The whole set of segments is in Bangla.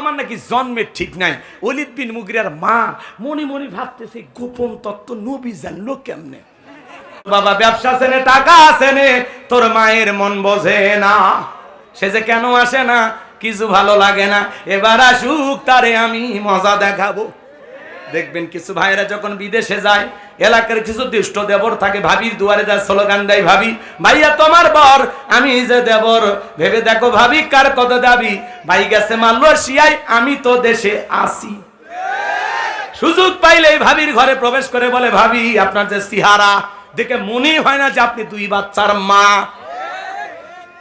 আমার নাকি জন্মের ঠিক নাই। ওলীদ বিন মুগিরার মা মনে মনে ভাবতেছে গোপন তত্ত্ব নবী জানলো কেমনে। বাবা ব্যবসা সেনে টাকা আসেনে, তোর মায়ের মন বোঝে না, সে যে কেন আসে না, কিছু ভালো লাগে না, এবার আসুক তারে আমি মজা দেখাবো। দেখবেন কিছু ভাইয়েরা যখন বিদেশে যায়, এলাকার কিছু দুষ্ট দেবর থাকে, ভাবির দুয়ারে যায় স্লোগান দেয়, ভাবি ভাইয়া তোমার বর, আমি যে দেবর, ভেবে দেখো ভাবি কার কত দাবি, ভাই গেছে মালয়েশিয়ায়, আমি তো দেশে আসি। সুযোগ পাইলেই ভাবির ঘরে প্রবেশ করে বলে, ভাবি আপনার যে চেহারা দেখে মনেই হয় না যে আপনি 2 বাচ্চার মা।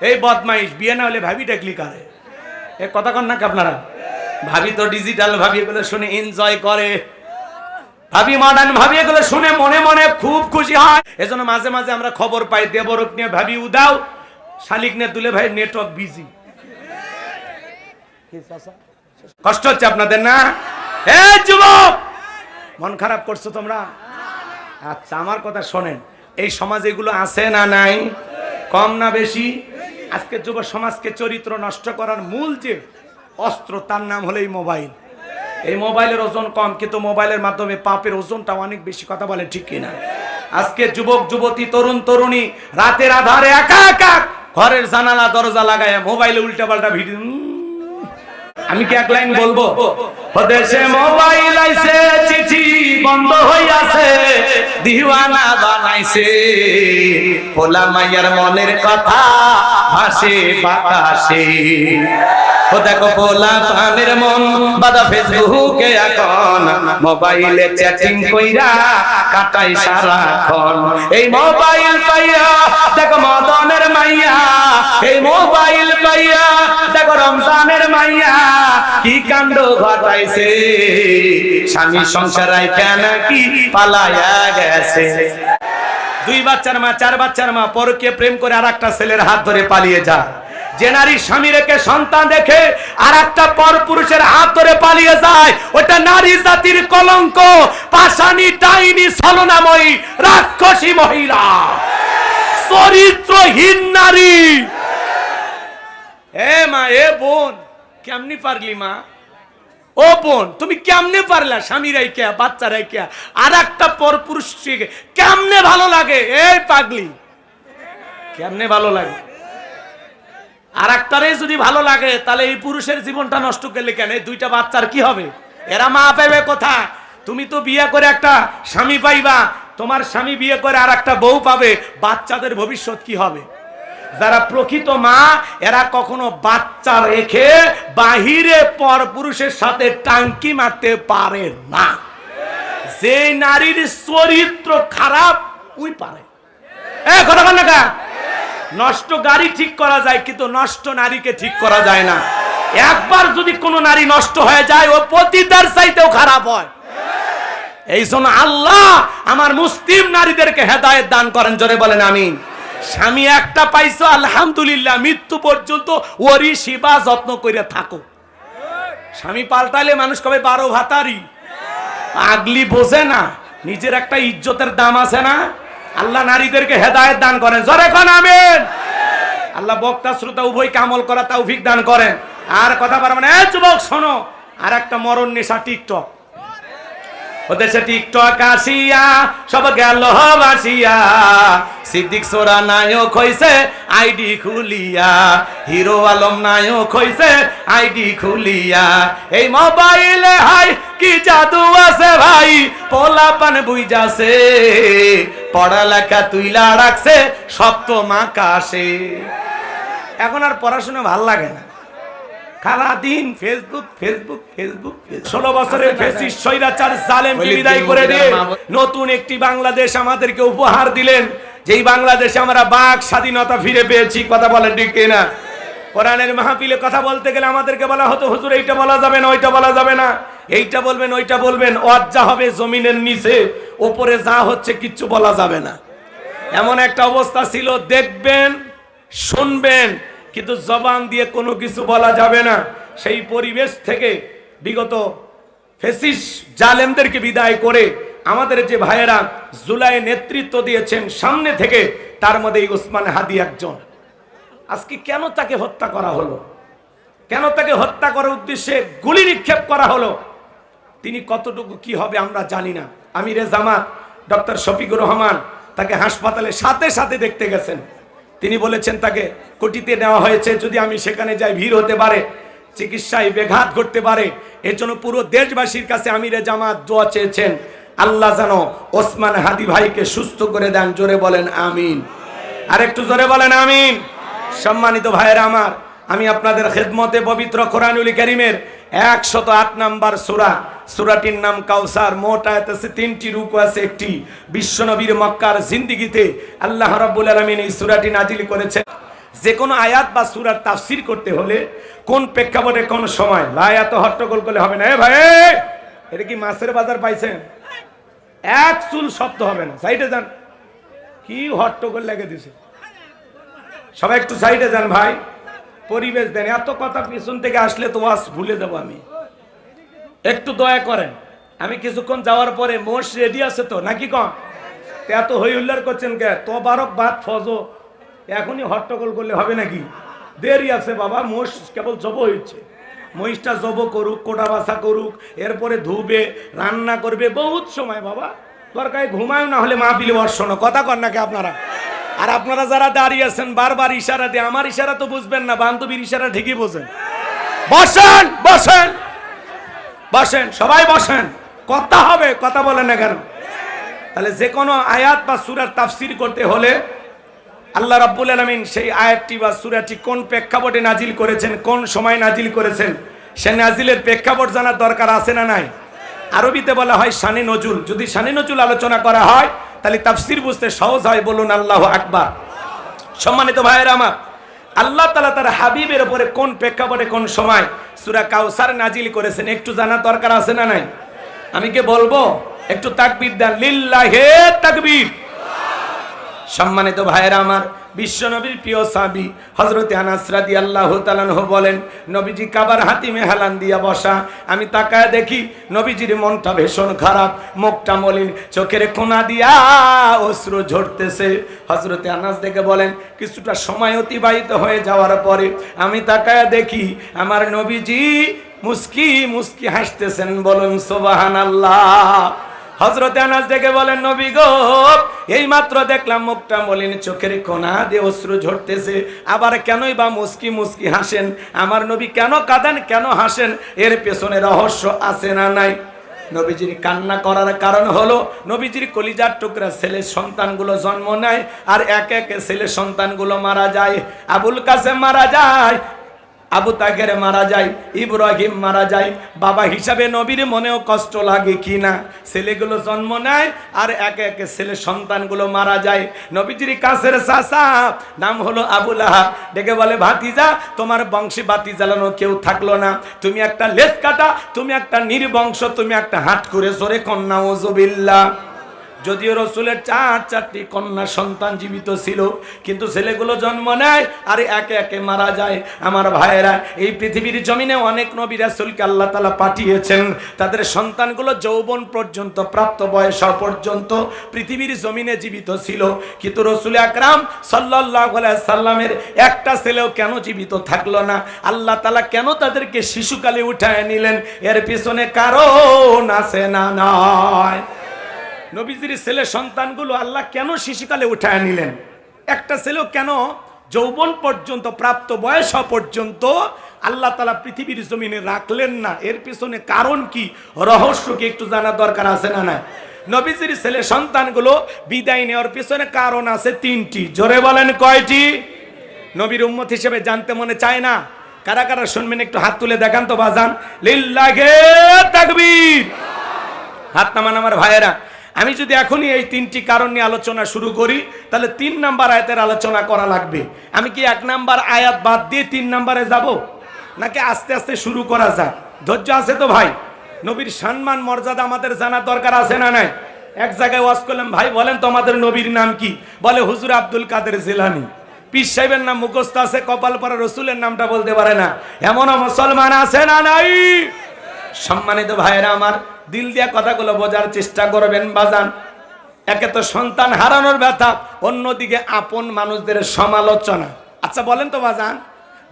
এই বদমাইশ, বিয়ে না হলে ভাবি ডাকলি কারে? এ কথা কন নাকি আপনারা? ভাবি তো ডিজিটাল, ভাবি এগুলো শুনে এনজয় করে, ভাবি মডার্ন, ভাবি এগুলো শুনে মনে মনে খুব খুশি হয়। এজন্য মাঝে মাঝে আমরা খবর পাই দেবরক নিয়ে ভাবি উদাও, শালিক নিয়ে তুলে ভাই নেটওয়ার্ক বিজি। কষ্ট হচ্ছে আপনাদের না? হে যুবক, মন খারাপ করছো তোমরা? আচ্ছা আমার কথা শোনেন, এই সমাজে এগুলো আছে না নাই? কম না বেশি? আজকে যুব সমাজকে চরিত্র নষ্ট করার মূল যে অস্ত্র, তার নাম হলো এই মোবাইল। এই মোবাইলের ওজন কম, কিন্তু মোবাইলের মাধ্যমে পাপের ওজনটা অনেক বেশি। কথা বলে ঠিক কিনা? আজকে যুবক যুবতী তরুণ তরুণী রাতের আধারে একা একা ঘরের জানালা দরজা লাগায় মোবাইলে উল্টাপাল্টা ভিডিও। আমি কি এক লাইন বলবো? দেশে মোবাইল আইছে, চিঠি বন্ধ হইয়াছে, দিওয়ানা বানাইছে, পোলা মাইয়ার মনের কথা ভাসে বাতাসে। ও দেখো পোলা পানের মন বাদা ফেসবুকে এখন, মোবাইলে চ্যাটিং কইরা কাটাই সারাক্ষণ। এই মোবাইল পাইয়া দেখো মদনের মাইয়া, এই মোবাইল পাইয়া দেখো রমজানের মাইয়া কি কাণ্ড ঘটাইছে, স্বামী সংসার কেন কি পালায়া গেছে। 2 বাচ্চার মা, 4 বাচ্চার মা পরকীয়া প্রেম করে আরেকটা ছেলের হাত ধরে পালিয়ে যায়। যে নারী স্বামী রেখে সন্তান দেখে আর একটা পরপুরুষের হাত ধরে পালিয়ে যায়, ওটা নারী জাতির কলঙ্ক, পাষাণী ডাইনি ছলনাময়ী রাক্ষসী মহিলা, চরিত্রহীন নারী। এ মা, এ বোন, কেমনি পারলি মা? ও বোন, তুমি কেমনে পারলা স্বামী রাইকা বাচ্চা রাইকা আর একটা পরপুরুষ কেমনে ভালো লাগে? এই পাগলি, কেমনে ভালো লাগে? আর একটারে যদি ভালো লাগে তাহলে এই পুরুষের জীবনটা নষ্ট করলে কেন? 2টা বাচ্চার কি হবে? এরা মা পাবে কোথায়? তুমি তো বিয়ে করে একটা স্বামী পাইবা, তোমার স্বামী বিয়ে করে আর একটা বউ পাবে, বাচ্চাদের ভবিষ্যৎ কি হবে? যারা প্রকৃত মা এরা কখনো বাচ্চা রেখে বাহিরে পরপুরুষের সাথে টাঙ্কি মারতে পারে না। যে নারীর চরিত্র খারাপ ওই পারে। কথা বল না, নষ্ট গাড়ি ঠিক করা যায় কিন্তু নষ্ট নারীকে ঠিক করা যায় না। একবার যদি কোনো নারী নষ্ট হয়ে যায় ও পতিতার চাইতেও খারাপ হয়। এই জন্য আল্লাহ আমার মুসলিম নারীদেরকে হেদায়েত দান করেন, জোরে বলেন আমিন। স্বামী একটা পাইছো আলহামদুলিল্লাহ, মৃত্যু পর্যন্ত ওরই সেবা যত্ন করে থাকো। স্বামী পাল্টাইলে মানুষ কবে 12 ভাতারি। আগলি বোঝে না নিজের একটা ইজ্জতের দাম আছে না। আল্লাহ নারীদেরকে হেদায়েত দান করেন, জোরে কোন আমিন। আল্লাহ বক্তা শ্রোতা উভয় কামল করা তৌফিক দান করেন। আর কথা পারবে না। এই যুবক শোনো, আর একটা মরণ নেশা টিকটক। ওদেশে টিকটক আসিয়া সব গেল বাসিয়া, সিদ্দিক সোরা নায়ক হইছে আইডি খুলিয়া, হিরো আলম নায়ক হইছে আইডি খুলিয়া। এই মোবাইলে হাই কি জাদু আছে ভাই, পোলাপান বুইজাছে, পড়ালেখা তুইলা রাখছে সপ্তম আকাশে। এখন আর পড়াশোনা ভাল লাগে না, সারাদিন ফেসবুক ফেসবুক ফেসবুক। 16 বছরের ফেসিস্ট স্বৈরাচার জালেমকে বিদায় করে দিয়ে নতুন একটি বাংলাদেশ আমাদেরকে উপহার দিলেন, যেই বাংলাদেশে আমরা বাক স্বাধীনতা ফিরে পেয়েছি। কথা বলেন ঠিক কিনা? কোরআনের মাহফিলে কথা বলতে গেলে আমাদেরকে বলা হতো, হুজুর এইটা বলা যাবে না, ওইটা বলা যাবে না, এইটা বলবেন ওইটা বলবেন, যা হবে জমিনের নিচে, ওপরে যা হচ্ছে কিচ্ছু বলা যাবে না। এমন একটা অবস্থা ছিল, দেখবেন শুনবেন কিন্তু জবান দিয়ে কোনো কিছু বলা যাবে না। সেই পরিবেশ থেকে বিগত ফেসিস্ট জালেমদেরকে বিদায় করে আমাদের যে ভাইয়েরা জুলাই নেতৃত্ব দিয়েছেন সামনে থেকে, তার মধ্যে ওসমান হাদি একজন। আজকে কেন তাকে হত্যা করা হলো? কেন তাকে হত্যা করার উদ্দেশ্যে গুলি নিক্ষেপ করা হলো, তিনি কতটুকু কি হবে আমরা জানি না। আমিরে জামাত ডক্টর শফিকুর রহমান তাকে হাসপাতালে সাথে সাথে দেখতে গেছেন। তিনি বলেছেন তাকে কোটিতে নেওয়া হয়েছে, যদি আমি সেখানে যাই ভিড় হতে পারে, চিকিৎসায় ব্যাঘাত ঘটতে পারে। এর জন্য পুরো দেশবাসীর কাছে আমিরে জামাত দোয়া চেয়েছেন, আল্লাহ যেন ওসমান হাদি ভাইকে সুস্থ করে দেন। জোরে বলেন আমিন, আর একটু জোরে বলেন আমিন। সম্মানিত ভাইয়েরা আমার, আমি আপনাদের খেদমতে পবিত্র কোরআনুল কারীমের 108 নম্বর সূরা, সূরাটির নাম কাউসার। মোট আয়াত আছে 3টি, রুকু আছে একটি। বিশ্বনবীর মক্কার জিন্দেগিতে আল্লাহ রাব্বুল আলামিন এই সূরাটি নাজিল করেছেন। যে কোনো আয়াত বা সূরার তাফসীর করতে হলে কোন প্রেক্ষাপটে কোন সময়, আয়াত হট্টগোল করলে হবে না। এ ভাই, এটা কি মাছের বাজার পাইছেন? এক চুল শব্দ হবে না, সাইডে যান। কি হট্টগোল লেগে দিছে, সবাই একটু সাইডে যান ভাই, পরিবেশ দেন। এত কথা পিছন থেকে আসলে তো ওয়াজ ভুলে যাবো আমি, একটু দয়া করেন। আমি কিছুক্ষণ যাওয়ার পরে মোষ রেডি আছে তো নাকি কম? এত হই হুল্লার করছেন কে? তো বারক বাদ ফজো, এখনই হট্টগোল করলে হবে নাকি? দেরি আছে বাবা, মোষ কেবল জব হচ্ছে। মহিষটা জব করুক, কোটা বাছা করুক, এরপরে ধুবে, রান্না করবে, বহুত সময় বাবা। দরকার ঘুমায় না হলে মাহফিলে বর্ষণ কথা কর নাকি আপনারা? আর আপনারা যারা দাঁড়িয়ে আছেন বারবার ইশারা দিয়ে, আমার ইশারা তো বুঝবেন না, বান্ধবীর ইশারা ঠিকই বোঝেন। বসেন বসেন বসেন, সবাই বসেন, কথা হবে, কথা বলেন না কেন? তাহলে যে কোনো আয়াত বা সূরার তাফসীর করতে হলে আল্লাহ রাব্বুল আলামিন সেই আয়াতটি বা সূরাটি কোন প্রেক্ষাপটে নাজিল করেছেন, কোন সময় নাজিল করেছেন, সে নাজিলের প্রেক্ষাপট জানার দরকার আছে না নাই? আরবিতে বলা হয় শানে নজুল। যদি শানে নজুল আলোচনা করা হয় তাহলে তাফসীর বুঝতে সহজ হয়। বলুন আল্লাহু আকবার। সম্মানিত ভাইয়েরা আমার, আল্লাহ তাআলা তার হাবিবের উপরে কোন প্রেক্ষাপটে কোন সময় সূরা কাউসার নাজিল করেছেন একটু জানার দরকার আছে না নাই? আমি কি বলবো? একটু তাকবীর দেন, লিল্লাহি তাকবীর। সম্মানিত ভাইয়েরা আমার, বিশ্বনবীর প্রিয় সাহাবী হযরতে আনাস রাদিয়াল্লাহু তাআলা আনহু বলেন, নবীজি কাবার হাতিমে হেলান দিয়া বসা, আমি তাকায় দেখি নবীজির মনটা ভীষণ খারাপ, মুখটা মলিন, চোখের কোনা দিয়া অশ্রু ঝরতেছে। হযরতে আনাস দেখে বলেন, কিছুটা সময় অতিবাহিত হয়ে যাওয়ার পরে আমি তাকায় দেখি আমার নবীজি মুস্কি মুস্কি হাসতেছেন। বলুন সুবহানাল্লাহ। হযরতে আনাস ডেকে বলেন, নবী গো, এই মাত্র দেখলাম মুখটা মলিন, চোখের কোনা দিয়ে অশ্রু ঝরতেছে, আবার কেনই বা মুস্কি মুস্কি হাসেন? আমার নবী কেন কাঁদেন, কেন হাসেন? এর পেছনে রহস্য আছে না নাই? নবীজির কান্না করার কারণ হলো নবীজির কলিজার টুকরা ছেলে সন্তানগুলো জন্ম নেয়, আর একে একে ছেলে সন্তানগুলো মারা যায়। আবুল কাসেম মারা যায়, আবু তাকের মারা যায়, ইব্রাহিম মারা যায়। বাবা হিসাবে নবীর মনেও কষ্ট লাগে কি না? ছেলেগুলো জন্ম নেয় আর একে একে ছেলে সন্তানগুলো মারা যায়। নবীজির কাছের চাচা নাম হলো আবু লাহাব ডেকে বলে, ভাতিজা, তোমার বংশে বাতি জ্বালানো কেউ থাকলো না, তুমি একটা লেজ কাটা, তুমি একটা নির্বংশ, তুমি একটা হাট করে জোরে কন্যা ওযুবিল্লাহ। যদিও রসুলের 4টি কন্যা সন্তান জীবিত ছিল, কিন্তু ছেলেগুলো জন্ম নেয় আর একে একে মারা যায়। আমার ভাইয়েরা, এই পৃথিবীর জমিনে অনেক নবী রাসূলকে আল্লাহ তাআলা পাঠিয়েছেন, তাদের সন্তানগুলো যৌবন পর্যন্ত, প্রাপ্ত বয়স পর্যন্ত পৃথিবীর জমিনে জীবিত ছিল, কিন্তু রসুল আকরাম সাল্লাল্লাহু আলাইহি সাল্লামের একটা ছেলেও কেন জীবিত থাকলো না? আল্লাহ তাআলা কেন তাদেরকে শিশুকালে উঠায় নিলেন? এর পিছনে কারণ আছে না নয়? নবীজির ছেলে সন্তানগুলো আল্লাহ কেন শিশুকালে উঠায় নিলেন? একটা ছেলেও কেন যৌবন পর্যন্ত, প্রাপ্ত বয়স পর্যন্ত আল্লাহ তাআলা পৃথিবীর জমিনে রাখলেন না? এর পিছনে কারণ কি, রহস্য কি একটু জানার দরকার আছে না না? নবীজির ছেলে সন্তানগুলো বিদায় নেওয়ার পিছনে কারণ আছে 3টি। জোরে বলেন কয়টি? নবীর উম্মত হিসেবে জানতে মনে চায় না? কারা কারা শুনবেন একটু হাত তুলে দেখান তো বাজান। লিল্লাহি তাকবীর। হাত নামান আমার ভাইয়েরা। আমি যদি এখনই এই 3টি কারণ নিয়ে আলোচনা শুরু করি তাহলে 3 নাম্বার আয়াতের আলোচনা করা লাগবে। আমি কি 1 নাম্বার আয়াত বাদ দিয়ে 3 নাম্বারে যাব, নাকি আস্তে আস্তে শুরু করা যাক? ধৈর্য আছে তো ভাই? নবীর সম্মান মর্যাদা আমাদের জানার দরকার আছে না নাই? এক জায়গায় ওয়াজ করলাম, ভাই বলেন তো আমাদের নবীর নাম কি? বলে হুজুর আব্দুল কাদের জিলানী। পীর সাহেবের নাম মুখস্থ আছে, কপাল পরা, রসুলের নামটা বলতে পারে না। এমন মুসলমান আছে না নাই? সম্মানিত ভাইয়েরা আমার, দিল দিয়া কথাগুলো বোঝার চেষ্টা করবেন বাজান। একে তো সন্তান হারানোর ব্যথা, অন্যদিকে আপন মানুষদের সমালোচনা। আচ্ছা বলেন তো বাজান,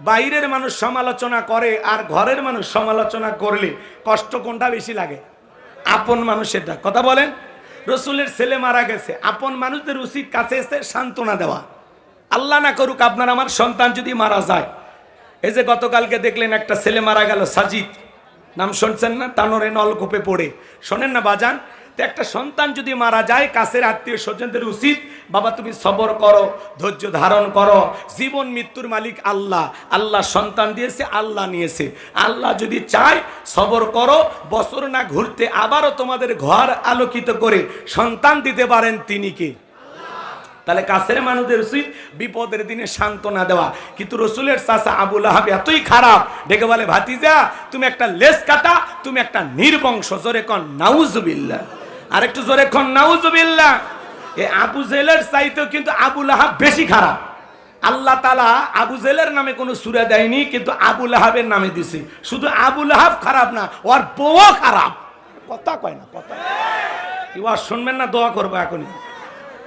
বাইরের মানুষ সমালোচনা করে আর ঘরের মানুষ সমালোচনা করলে কষ্ট কোনটা বেশি লাগে? আপন মানুষেরটা। কথা বলেন। রসুলের ছেলে মারা গেছে, আপন মানুষদের উচিত কাছে এসে সান্ত্বনা দেওয়া। আল্লাহ না করুক আপনার আমার সন্তান যদি মারা যায়, এই যে গতকালকে দেখলেন একটা ছেলে মারা গেল, সাজিদ নাম শুনছেন না? তানোরে নলকূপে পড়ে, শোনেন না বাজান? তো একটা সন্তান যদি মারা যায়, কাছের আত্মীয় স্বজনদের উচিত, বাবা তুমি সবর করো, ধৈর্য ধারণ করো, জীবন মৃত্যুর মালিক আল্লাহ, আল্লাহ সন্তান দিয়েছে, আল্লাহ নিয়েছে, আল্লাহ যদি চায় সবর করো, বছর না ঘুরতে আবারও তোমাদের ঘর আলোকিত করে সন্তান দিতে পারেন তিনি কে? তাহলে কাছের মানুষদের উচিত বিপদের দিনে সান্ত্বনা দেওয়া। কিন্তু রসুলের চাচা আবু লাহাব এতই খারাপ, ডেকে বলে ভাতিজা তুমি একটা লেজ কাটা, তুমি একটা নির্বংশ। জোরে কন নাউজুবিল্লাহ, আর একটু জোরে কন নাউজুবিল্লাহ। এই আবু জেলের চাইতেও কিন্তু আবু লাহাব বেশি খারাপ। আল্লাহ তাআলা আবু জেলের নামে কোনো সূরা দেয়নি, কিন্তু আবু লাহাবের নামে দিছে। শুধু আবু লাহাব খারাপ না, ওর বউও খারাপ। কথা কয় না, কথা এবার শুনবেন না, দোয়া করবো এখনই,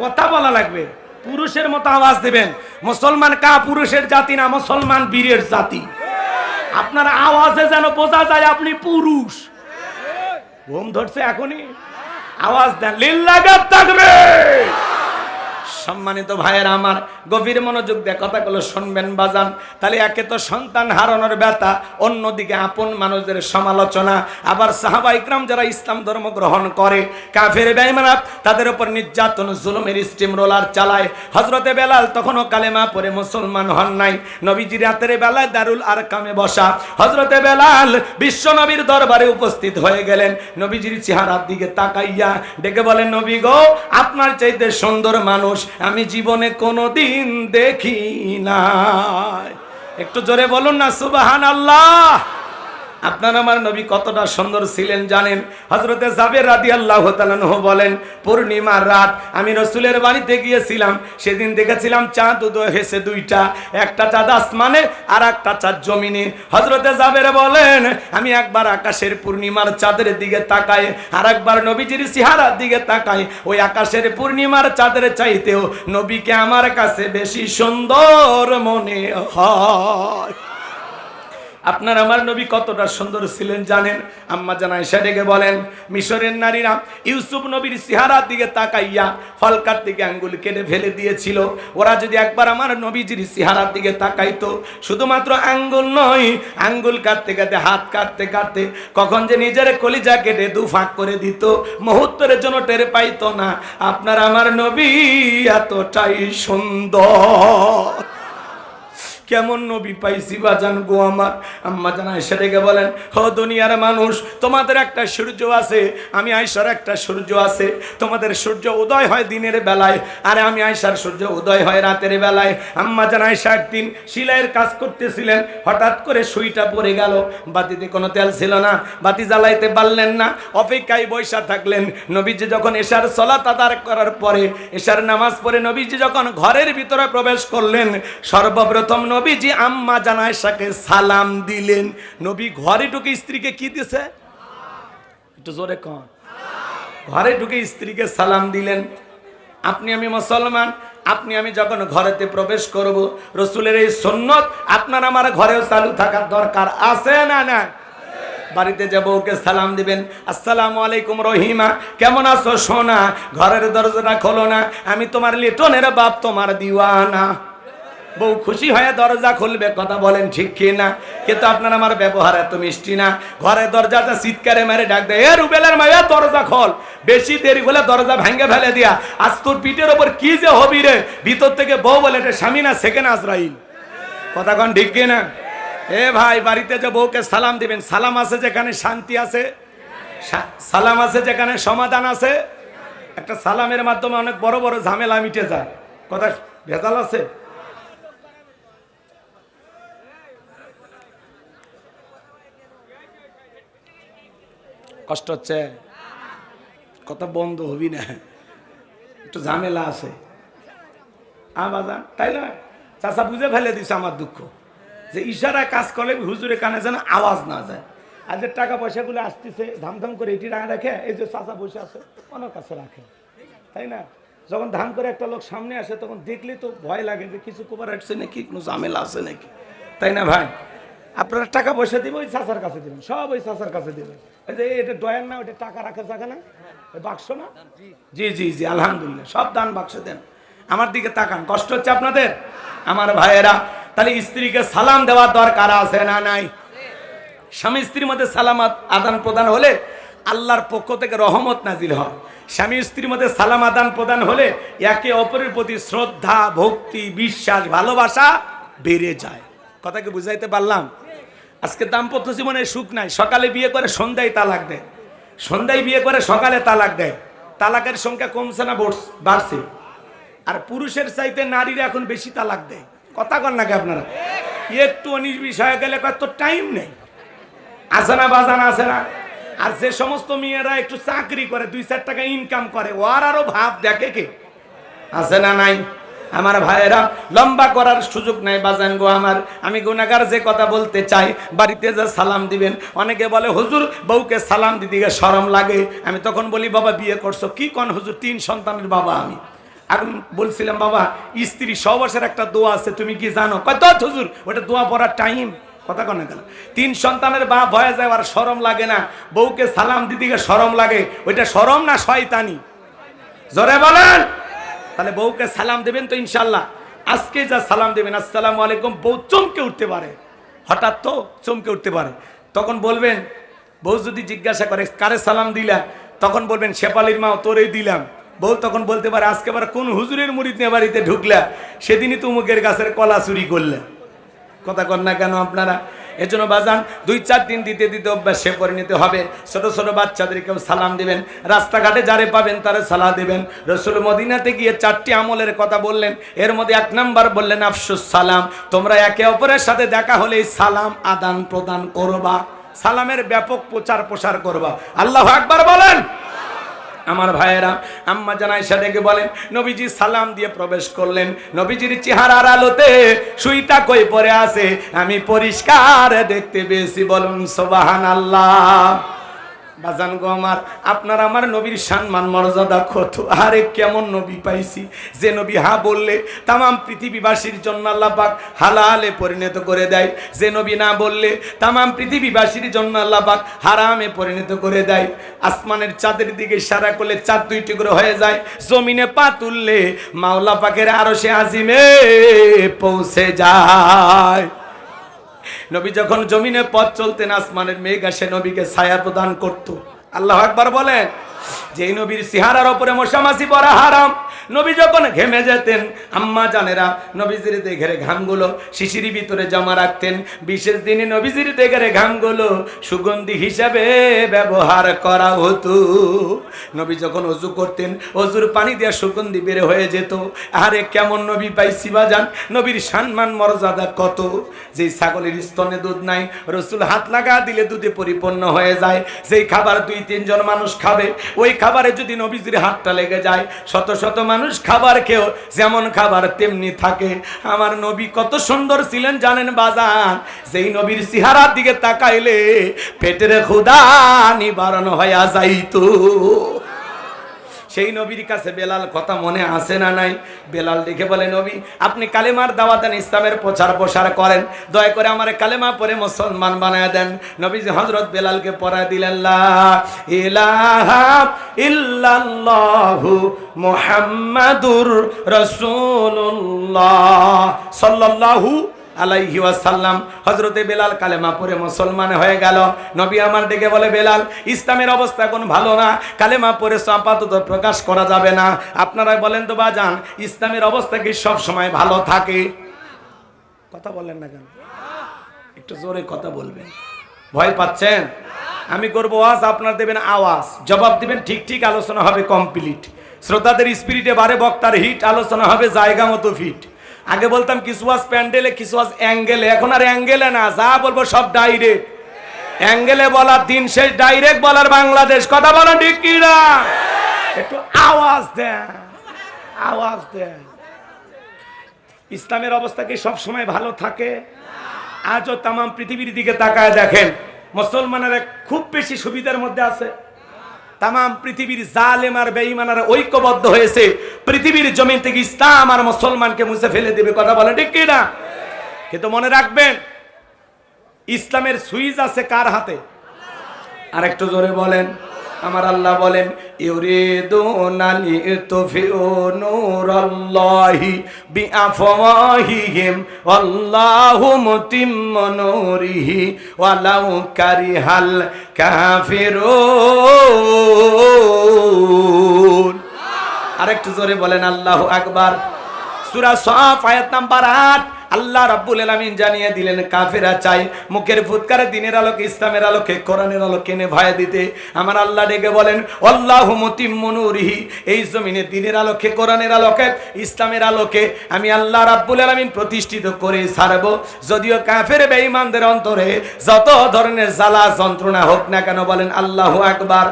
কথা বলা লাগবে, পুরুষের মতো আওয়াজ দেবেন। মুসলমান কা পুরুষের জাতি না, মুসলমান বীরের জাতি। আপনার আওয়াজে যেন বোঝা যায় আপনি পুরুষ। ঘুম ধরছে এখনই, আওয়াজ দেন লিল্লাহি তাকবীর। সম্মানিত ভাইয়েরা আমার, গভীর মনোযোগ দিয়ে কথাগুলো শুনবেন বাজান। তাহলে একে তো সন্তান হারানোর ব্যথা, অন্যদিকে আপন মানুষদের সমালোচনা, আবার সাহাবা ইকরাম যারা ইসলাম ধর্ম গ্রহণ করে, কাফের বেঈমানরা তাদের উপর নির্যাতন জুলুমের স্টিম রোলার চালায়। হযরতে বেলাল তখনও কালেমা পড়ে মুসলমান হন নাই। নবীজি রাতের বেলায় দারুল আরকামে বসা, হযরতে বেলাল বিশ্ব নবীর দরবারে উপস্থিত হয়ে গেলেন। নবীজির চেহারার দিকে তাকাইয়া ডেকে বলেন, নবী গো, আপনার চাইতে সুন্দর মানুষ আমি জীবনে কোনোদিন দেখি নাই। একটু জোরে বলুন না সুবহানাল্লাহ। আপনার আমার নবী কতটা সুন্দর ছিলেন জানেন? হযরতে জাবের রাদিয়াল্লাহু তাআলা আনহু বলেন, পূর্ণিমার রাত আমি রাসূলের বাড়িতে গিয়েছিলাম, সেদিন দেখেছিলাম চাঁদ উদয় হয়েছে দুইটা, একটা চাঁদ আসমানে আর একটা চাঁদ জমিনে। হযরতে জাবের বলেন, আমি একবার আকাশের পূর্ণিমার চাঁদের দিকে তাকাই, আর একবার নবীজির চেহারার দিকে তাকাই। ওই আকাশের পূর্ণিমার চাঁদের চাইতেও নবীকে আমার কাছে বেশি সুন্দর মনে হয়। আপনার আমার নবী কতটা সুন্দর ছিলেন জানেন? আম্মা জান আয়েশা ডেকে বলেন, মিশরের নারীরা ইউসুফ নবীর চেহারার দিকে তাকাইয়া ফলকার দিকে আঙ্গুল কেটে ফেলে দিয়েছিল। ওরা যদি একবার আমার নবীজির চেহারার দিকে তাকাইতো, শুধুমাত্র আঙ্গুল নয়, আঙ্গুল কাটতে কাটতে হাত কাটতে কাটতে কখন যে নিজের কলিজা কেটে দুফাক করে দিত, মুহূর্তের জন্য টের পাইতো না। আপনার আমার নবী এতটাই সুন্দর। কেমন নবী পাইছি বাজান গো আমার। আম্মা জান আয়েশা ডেকে বলেন, ও দুনিয়ার মানুষ, তোমাদের একটা সূর্য আছে, আমি আয়েশার একটা সূর্য আছে। তোমাদের সূর্য উদয় হয় দিনের বেলায়, আর আমি আয়েশার সূর্য উদয় হয় রাতের বেলায়। আম্মা জান আয়েশা একদিন সেলাইয়ের কাজ করতেছিলেন, হঠাৎ করে সুইটা পড়ে গেল। বাতিতে কোনো তেল ছিল না, বাতি জ্বালাইতে পারলেন না, অপেক্ষায় বৈশা থাকলেন। নবীজি যখন এশার সালাত আদায় করার পরে, এশার নামাজ পড়ে নবীজি যখন ঘরের ভিতরে প্রবেশ করলেন, সর্বপ্রথম নবীজি আম্মা জান আয়েশাকে সালাম দিলেন। নবী ঘরে ঢুকে স্ত্রীকে কি দিছে? একটু জোরে কন। ঘরে ঢুকে স্ত্রীকে সালাম দিলেন। আপনি আমি মুসলমান, আপনি আমি যখন ঘরেতে প্রবেশ করব, রাসূলের এই সুন্নাত আপনার আমার ঘরেও চালু থাকার দরকার আছে না? না। বাড়িতে যে বউকে সালাম দিবেন, আসসালামু আলাইকুম রহিমা, কেমন আছো সোনা? ঘরের দরজাটা খোলো না, আমি তোমার লিটনের বাপ, তোমার দিওয়ানা। বউ খুশি হয়ে দরজা খুলবে, কথা বলেন ঠিক কি না? কিন্তু আপনার আমার ব্যবহার এত মিষ্টি না। ঘরের দরজাটা চিৎকারে মেরে ডাক দেয়, এ রুবেলের মাইয়া দরজা খোল। বেশি দেরি হলে দরজা ভেঙে ফেলে দিয়া, আজ তোর পিঠের ওপর কি যে হবি রে। ভিতর থেকে বউ বলে, এটা স্বামী না সেকেন্ড আজরাইল। কথা কন ঠিক কি না? এ ভাই, বাড়িতে যে বউকে সালাম দিবেন, সালাম আছে যেখানে শান্তি আছে, সালাম আছে যেখানে সমাধান আছে। একটা সালামের মাধ্যমে অনেক বড় বড় ঝামেলা মিটে যায়। কথা ভেজাল আছে? কষ্ট হচ্ছে? কথা বন্ধ হবি না, একটু ঝামেলা আছে। বাজান তাই না? চাচা বুঝে ফেলে দিছে আমার দুঃখ, যে ইশারায় কাজ করলে হুজুরের কানে যেন আওয়াজ না যায়। আর যে টাকা পয়সাগুলো আসতেছে ধামধাম করে এটি রাখে, এই যে চাচা বসে আছে ওনার কাছে রাখে, তাই না? যখন ধাম করে একটা লোক সামনে আসে, তখন দেখলে তো ভয় লাগে যে কিছু কোপার আসছে নাকি, কোনো ঝামেলা আছে নাকি। তাই না ভাই? আপনারা টাকা পয়সা দিবেন ওই চাচার কাছে দিবেন, সব ওই চাচার কাছে দিবেন। এই যে এটা ডয়ার না, ওটা টাকা রাখার জায়গা না, ওই বাক্স না? জি জি জি, আলহামদুলিল্লাহ, সব দান বাক্স দেন। আমার দিকে তাকান, কষ্ট হচ্ছে আপনাদের আমার ভাইয়েরা? তাহলে স্ত্রীকে সালাম দেওয়ার দরকার আছে না নাই? স্বামী স্ত্রীর মধ্যে সালাম আদান প্রদান হলে আল্লাহর পক্ষ থেকে রহমত নাজিল হয়। স্বামী স্ত্রীর মধ্যে সালাম আদান প্রদান হলে একে অপরের প্রতি শ্রদ্ধা, ভক্তি, বিশ্বাস, ভালোবাসা বেড়ে যায়। কথা কি বুঝাইতে পারলাম? আজকে দাম্পত্য জীবনে সুখ নাই। সকালে বিয়ে করে সন্ধ্যায় তালাক দেয়, সন্ধ্যায় বিয়ে করে সকালে তালাক দেয়। তালাকের সংখ্যা কমছে না বাড়ছে? আর পুরুষের চাইতে নারীরা এখন বেশি তালাক দেয়। কথা কন নাকি আপনারা? একটু 19 বিষয়ে গেলে কত টাইম নেই, আছে না বাজান, আছে না? আর যে সমস্ত মেয়েরা একটু চাকরি করে 2-4 টাকা ইনকাম করে, ওর আরো ভাব দেখে কে, আছে না নাই? আমার ভাইয়েরা, লম্বা করার সুযোগ নাই বাজান গো আমার। আমি গুনাহগার যে কথা বলতে চাই, বাড়িতে যা সালাম দিবেন, অনেকে বলে হুজুর বউকে সালাম দিতে গিয়ে শরম লাগে। আমি তখন বলি বাবা বিয়ে করছো কি? কোন হুজুর 3 সন্তানের বাবা আমি। এখন বলছিলাম বাবা স্ত্রী সহবাসের একটা দোয়া আছে, তুমি কি জানো? কত হুজুর ওটা দোয়া পড়ার টাইম? কথা কন না কেন? 3 সন্তানের বাপ হয়ে যায় আর শরম লাগে না? বউকে সালাম দিতে গিয়ে শরম লাগে, ওইটা শরম না শয়তানি? জোরে বলেন। তাহলে বউকে সালাম দেবেন তো ইনশাল্লাহ। আজকে যা সালাম দেবেন আসসালামু আলাইকুম, বউ চমকে উঠতে পারে, হঠাৎ তো চমকে উঠতে পারে। তখন বলবেন, বউ যদি জিজ্ঞাসা করে কারে সালাম দিলা, তখন বলবেন শেফালির মা তোরেই দিলাম। বউ তখন বলতে পারে আজকে আবার কোন হুজুরের মুরিদ নিয়ে বাড়িতে ঢুকলা, সেদিনই তো মুখের গাছের কলা চুরি করলে। কথা কন না কেন আপনারা? এজন্য বাজান 2-4 দিন দিতে দিতে অভ্যাসে করে নিতে হবে। ছোট ছোট বাচ্চাদেরকেও সালাম দিবেন, রাস্তাঘাটে যারে পাবেন তারে সালাম দিবেন। রাসূল মদিনাতে গিয়ে 4টি আমলের কথা বললেন, এর মধ্যে 1 নাম্বার বললেন আফসুস সালাম। তোমরা একে অপরের সাথে দেখা হলেই সালাম আদান প্রদান করবা, সালামের ব্যাপক প্রচার প্রসার করবা। আল্লাহু আকবার বলেন। আমার ভাইয়েরা, আম্মা জান আয়েশা ডেকে বলেন নবীজি সালাম দিয়ে প্রবেশ করলেন, নবীজির চেহারার আলোতে সুইটা কই পড়ে আছে আমি পরিষ্কার দেখতে পেয়েছি। বলুন সুবহানাল্লাহ। বাজান গো আমার, আপনার আমার নবীর সম্মান মর্যাদা কত! আরে কেমন নবী পাইছি, যে নবী হা বললে তামাম পৃথিবীবাসীর জন্য আল্লাহ পাক হালালে পরিণত করে দেয়, যে নবী না বললে তামাম পৃথিবীবাসীর জন্য আল্লাহ পাক হারামে পরিণত করে দেয়। আসমানের চাঁদের দিকে ইশারা করলে চাঁদ 2 টুকরো হয়ে যায়, জমিনে পা তুললে মাওলা পাকের আরশে আজিমে পৌঁছে যায়। নবী যখন জমিনে পথ চলতেন, আসমানের মেঘ এসে নবীকে ছায়া প্রদান করত। আল্লাহু আকবার বলেন। যেই নবীর চেহারার উপরে মশামাছি পড়া হারাম, নবী যখন ঘেমে যেতেন, আম্মা জানেরা নবীজির দেহের ঘামগুলো শিশির ভিতরে জমা রাখতেন। বিশেষ দিনে নবীজির দেহের ঘামগুলো সুগন্ধি হিসাবে ব্যবহার করা হতো। নবী যখন ওযু করতেন, ওযুর পানি দিয়ে সুগন্ধি বের হয়ে যেত। আরে কেমন নবী পাইছি বাজান, নবীর সম্মান মর্যাদা কত! যেই ছাগলের স্তনে দুধ নাই, রাসূল হাত লাগা দিলে দুধে পরিপূর্ণ হয়ে যায়। যেই খাবার 2-3 জন মানুষ খাবে, ওই খাবারে যদি নবীজির হাতটা লেগে যায়, শত শত মানুষ খাবার খেয়েও যেমন খাবার তেমনি থাকে। আমার নবী কত সুন্দর ছিলেন জানেন বাজান, যেই নবীর চেহারার দিকে তাকাইলে পেটের ক্ষুধা নিবারণ হয়ে যাইতো। সেই নবীর কাছে বেলাল কথা মনে আছে না নাই? বেলাল দেখে বলে নবী আপনি কালেমার দাওয়াত দেন, ইসলামের প্রচার প্রসার করেন, দয়া করে আমার কালেমা পড়ে মুসলমান বানায় দেন। নবীজি হযরত বেলালকে পড়ায় দিলেন লা ইলাহা ইল্লাল্লাহু মুহাম্মাদুর রাসূলুল্লাহ সাল্লাল্লাহু আলাইহি ওয়াসাল্লাম। হযরতে বেলাল কালেমা পড়ে মুসলমান হয়ে গেল। নবী আমার ডেকে বলে বেলাল ইসলামের অবস্থা এখন ভালো না, কালেমা পড়ে আপাতত প্রকাশ করা যাবে না। আপনারা বলেন তো বাজান, ইসলামের অবস্থা কি সব সময় ভালো থাকে? কথা বলেন না কেন? একটু জোরে কথা বলবেন। ভয় পাচ্ছেন? আমি করবো ওয়াজ, আপনারা দেবেন আওয়াজ, জবাব দিবেন ঠিক ঠিক, আলোচনা হবে কমপ্লিট। শ্রোতাদের স্পিরিটে বারে, বক্তার হিট, আলোচনা হবে জায়গা মতো ফিট। আগে বলতাম কিছু আজ প্যান্ডেলে, কিছু আজ অ্যাঙ্গেলে, এখন আর অ্যাঙ্গেলে না, যা বলবো সব ডাইরেক্ট। অ্যাঙ্গেলে বলার দিন শেষ, ডাইরেক্ট বলার বাংলাদেশ। কথা বলেন ঠিক কি না? একটু আওয়াজ দেন, আওয়াজ দেন। ইসলামের অবস্থা কি সব সময় ভালো থাকে? আজও তামাম পৃথিবীর দিকে তাকায় দেখেন, মুসলমানেরা খুব বেশি সুবিধার মধ্যে আছে। তামাম পৃথিবীর জালেম আর বেঈমানরা ঐক্যবদ্ধ হয়েছে পৃথিবীর জমিন থেকে ইসলাম আর মুসলমানকে মুছে ফেলে দেবে। কথা বলে ঠিক কি না? কিন্তু মনে রাখবেন, ইসলামের সুইচ আছে কার হাতে? আর একটু জোরে বলেন। আমার আল্লাহ বলেন, ইউরিদুনা লিতুফিউ নূরাল্লাহি বিআফওয়াহিহিম ওয়াল্লাহু মুতিম্মু নূরিহি ওয়ালাউ কারিহাল কাফিরুন। আরেকটু জোরে বলেন আল্লাহু আকবার। সূরা সফ আয়াত নাম্বার ৮। আল্লাহ রাব্বুল আলামিন জানিয়ে দিলেন কাফেররা চাই মুখের ফুৎকারে দিনের আলোকে, ইসলামের আলোকে, কোরআনের আলোকে নেভায় দিতে। আমার আল্লাহ ডেকে বলেন, আল্লাহু মুতিম্মু নূরিহি, এই জমিনে দিনের আলোকে, কোরআনের আলোকে, ইসলামের আলোকে আমি আল্লাহ রাব্বুল আলামিন প্রতিষ্ঠিত করে ছাড়ব। যদিও কাফের বেঈমানদের অন্তরে যত ধরনের জ্বালা যন্ত্রণা হোক না কেন, বলেন আল্লাহু আকবার।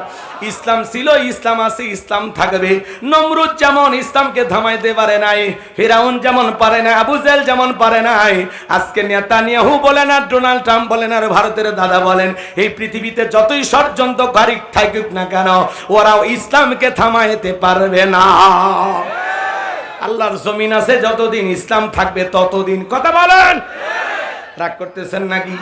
ইসলাম ছিল, ইসলাম আছে, ইসলাম থাকবে। নমরুদ যেমন ইসলামকে থামাইতে পারে নাই, ফিরাউন যেমন পারে না, আবু জেহেল যেমন পারে নাই, আজকে নেতানিয়াহু বলেন আর ডোনাল্ড ট্রাম্প বলেন আর ভারতের দাদা বলেন, এই পৃথিবীতে যতই ষড়যন্ত্রকারী থাকুক না কেন, ওরাও ইসলামকে থামাইতে পারবে না। আল্লাহর জমিন আছে যতদিন, ইসলাম থাকবে ততদিন। কথা বলেন, রাগ করতেছেন নাকি?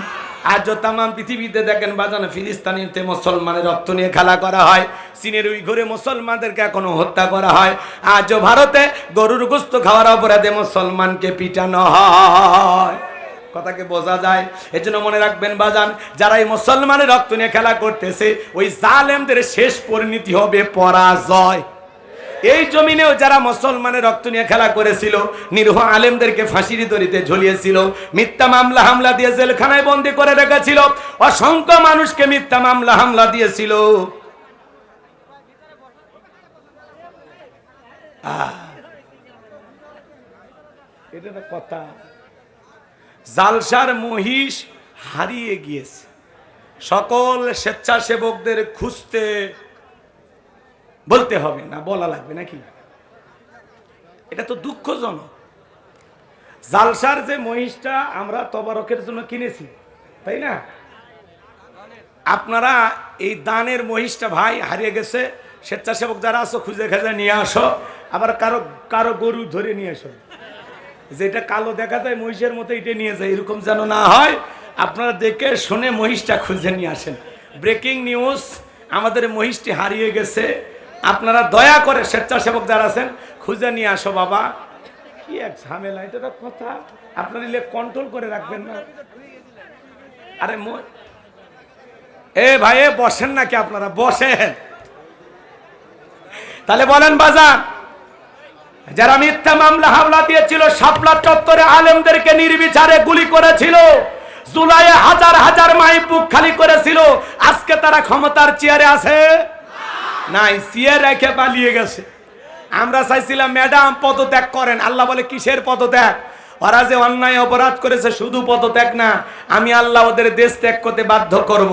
আজ তামাম পৃথিবীতে দেখেন বাজান, ফিলিস্তিনিতে মুসলমানের রক্ত নিয়ে খেলা করা হয়, চীনের উইঘুরে মুসলমানদেরকে এখনো হত্যা করা হয়, আজও ভারতে গরুর গোশত খাওয়ার অপরাধে মুসলমানকে পিটানো হয়। কথাকে বোঝা যায়? এজন্য মনে রাখবেন বাজান, যারা এই মুসলমানের রক্ত নিয়ে খেলা করতেছে, ওই জালেমদের শেষ পরিণতি হবে পরাজয়। এই জমিনেও যারা মুসলমানের রক্ত নিয়ে খেলা করেছিল, নিরীহ আলেমদেরকে ফাঁসির দড়িতে ঝুলিয়েছিল, মিথ্যা মামলা হামলা দিয়ে জেলখানায় বন্দী করে রেখেছিল, অসংখ্য মানুষকে মিথ্যা মামলা হামলা দিয়েছিল। এটা একটা কথা। জালসার মহিষ হারিয়ে গিয়েছে, সকল স্বেচ্ছাসেবকদের খুঁজতে বলতে হবে না, বলা লাগবে নাকি? এটা তো দুঃখজনক। জালসার যে মহিষটা আমরা তবারকের জন্য কিনেছি, তাই না? আপনারা এই দানের মহিষটা ভাই হারিয়ে গেছে, স্বেচ্ছাসেবক যারা আছো খুঁজে খুঁজে নিয়ে আসো। আবার কারো কারো গরু ধরে নিয়ে আসো, যেটা কালো দেখা যায় মহিষের মতো এটা নিয়ে যায়, এরকম যেন না হয়। আপনারা দেখে শুনে মহিষটা খুঁজে নিয়ে আসেন। ব্রেকিং নিউজ, আমাদের মহিষটি হারিয়ে গেছে। আপনারা দয়া করে স্বেচ্ছাসেবক যারা আছেন খুঁজে নিয়ে আসো বাবা। কি এক ঝামেলা, এটা তো কথা। আপনারা নিলে কন্ট্রোল করে রাখবেন না। আরে এ ভাই বসেন নাকি? আপনারা বসেন। তাহলে বলেন বাজার, যারা মিথ্যা মামলা হামলা দিয়েছিল, শাপলা চত্বরে আলেমদেরকে নির্বিচারে গুলি করেছিল, জুলাইয়ে হাজার হাজার মাই বুক খালি করেছিল, আজকে তারা ক্ষমতার চেয়ারে আছে নাই, চেয়ার রেখে পালিয়ে গেছে। আমরা চাইছিলাম ম্যাডাম পদত্যাগ করেন, আল্লাহ বলে কিসের পদত্যাগ? ওরা যে অন্যায় অপরাধ করেছে, শুধু পদত্যাগ না, আমি আল্লাহ ওদের দেশ ত্যাগ করতে বাধ্য করব।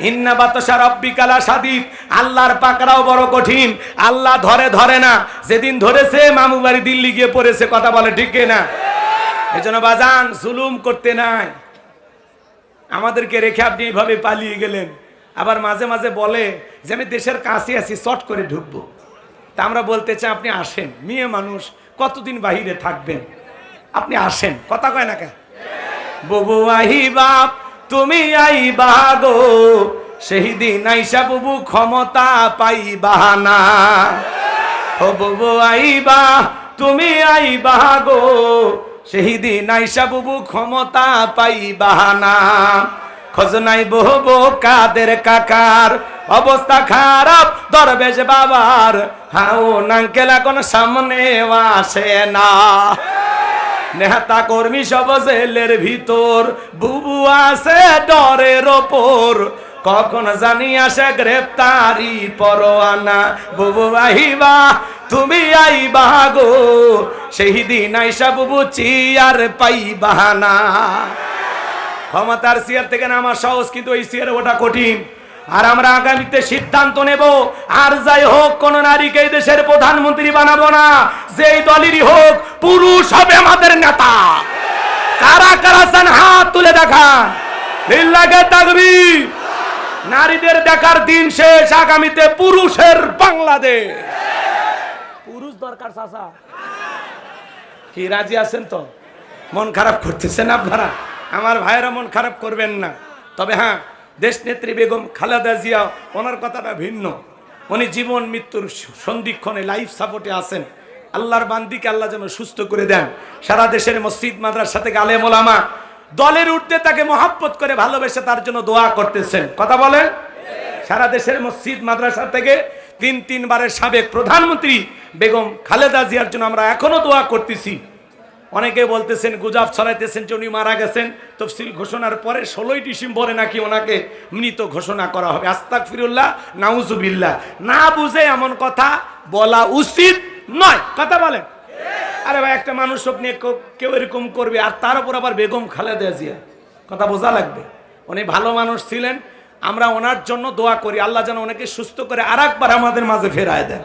ইন্না বাতাসা রাব্বিকা লাশাদীদ, আল্লাহর পাকড়াও বড় কঠিন। আল্লাহ ধরে না, যেদিন ধরেছে মামু বাড়ি দিল্লি গিয়ে পড়েছে। কথা বলে ঠিক না? এজন্য বাজান জুলুম করতে নাই। আমাদেরকে রেখে আপনি এইভাবে পালিয়ে গেলেন। আবার মাঝে মাঝে বলে যে আমি দেশের কাছে আছি, চট করে ঢুকবো। তা আমরা বলতে চাই আপনি আসেন, মেয়ে মানুষ কতদিন বাহিরে থাকবেন, আপনি আসেন। কথা কয় না কেন? বুবু আহিবা তুমি আইবা গো, সেই দিন আইসা বুবু ক্ষমতা পাইবা না। ও বুবু আইবা তুমি আইবা গো, সেই দিন আইসা বুবু ক্ষমতা পাইবা না। খোঁজ নাই বহু কাদের কাকার, অবস্থা খারাপ দরবেশ বাবার, হাও নাঙ্কেল এখন সামনে আসে না। নেতা কর্মী সব জেলের ভিতর, বুবু আছে ডরের ওপর, কখন জানি আসে গ্রেপ্তারি পরোয়ানা। বুবু আইবা তুমি আইবা গো, সেই দিন আইসা বুবু চেয়ার পাইবা না। ক্ষমতার চেয়ার থেকে নামা সহজ, কিন্তু এই চেয়ারে ওটা কঠিন। আর আমরা আগামীতে সিদ্ধান্ত নেব, আর যাই হোক কোন নারীকে এই দেশের প্রধানমন্ত্রী বানাবো না। যেই দলেরই হোক, পুরুষ হবে আমাদের নেতা। কারা কারা চান হাত তুলে দেখান। লিল্লাহে তাকবীর। নারীদের দেখার দিন শেষ, আগামীতে পুরুষের বাংলাদেশ। পুরুষ দরকার চাচা, কি রাজি আছেন তো? মন খারাপ করতেছেন আপনারা? আমার ভাইয়েরা মন খারাপ করবেন না। তবে হ্যাঁ, দেশনেত্রী বেগম খালেদা জিয়া, ওনার কথাটা ভিন্ন। উনি জীবন মৃত্যুর সন্ধিক্ষণে লাইফ সাপোর্টে আছেন। আল্লাহর বান্দিকে আল্লাহ যেন সুস্থ করে দেন। সারা দেশের মসজিদ মাদ্রাসা থেকে আলেম ওলামা দলের ঊর্ধ্বে তাকে মহাব্বত করে ভালোবেসে তার জন্য দোয়া করতেছেন। কথা বলেন। সারা দেশের মসজিদ মাদ্রাসা থেকে তিনবারের সাবেক প্রধানমন্ত্রী বেগম খালেদা জিয়ার জন্য আমরা এখনো দোয়া করতেছি। অনেকে বলতেছেন, গুজব ছড়াইতেছেন যে উনি মারা গেছেন। তফসিল ঘোষণার পরে 16ই ডিসেম্বরে নাকি ওনাকে মৃত ঘোষণা করা হবে। আস্তাগফিরুল্লাহ, নাউজুবিল্লাহ। না বুঝে এমন কথা বলা উচিত নয়। কথা বলেন। আরে ভাই, একটা মানুষ নিয়ে কেউ এরকম করবে, আর তার উপর আবার বেগম খালেদা জিয়া, কথা বোঝা লাগবে। উনি ভালো মানুষ ছিলেন, আমরা ওনার জন্য দোয়া করি আল্লাহ যেন ওনাকে সুস্থ করে আর একবার আমাদের মাঝে ফেরায় দেন।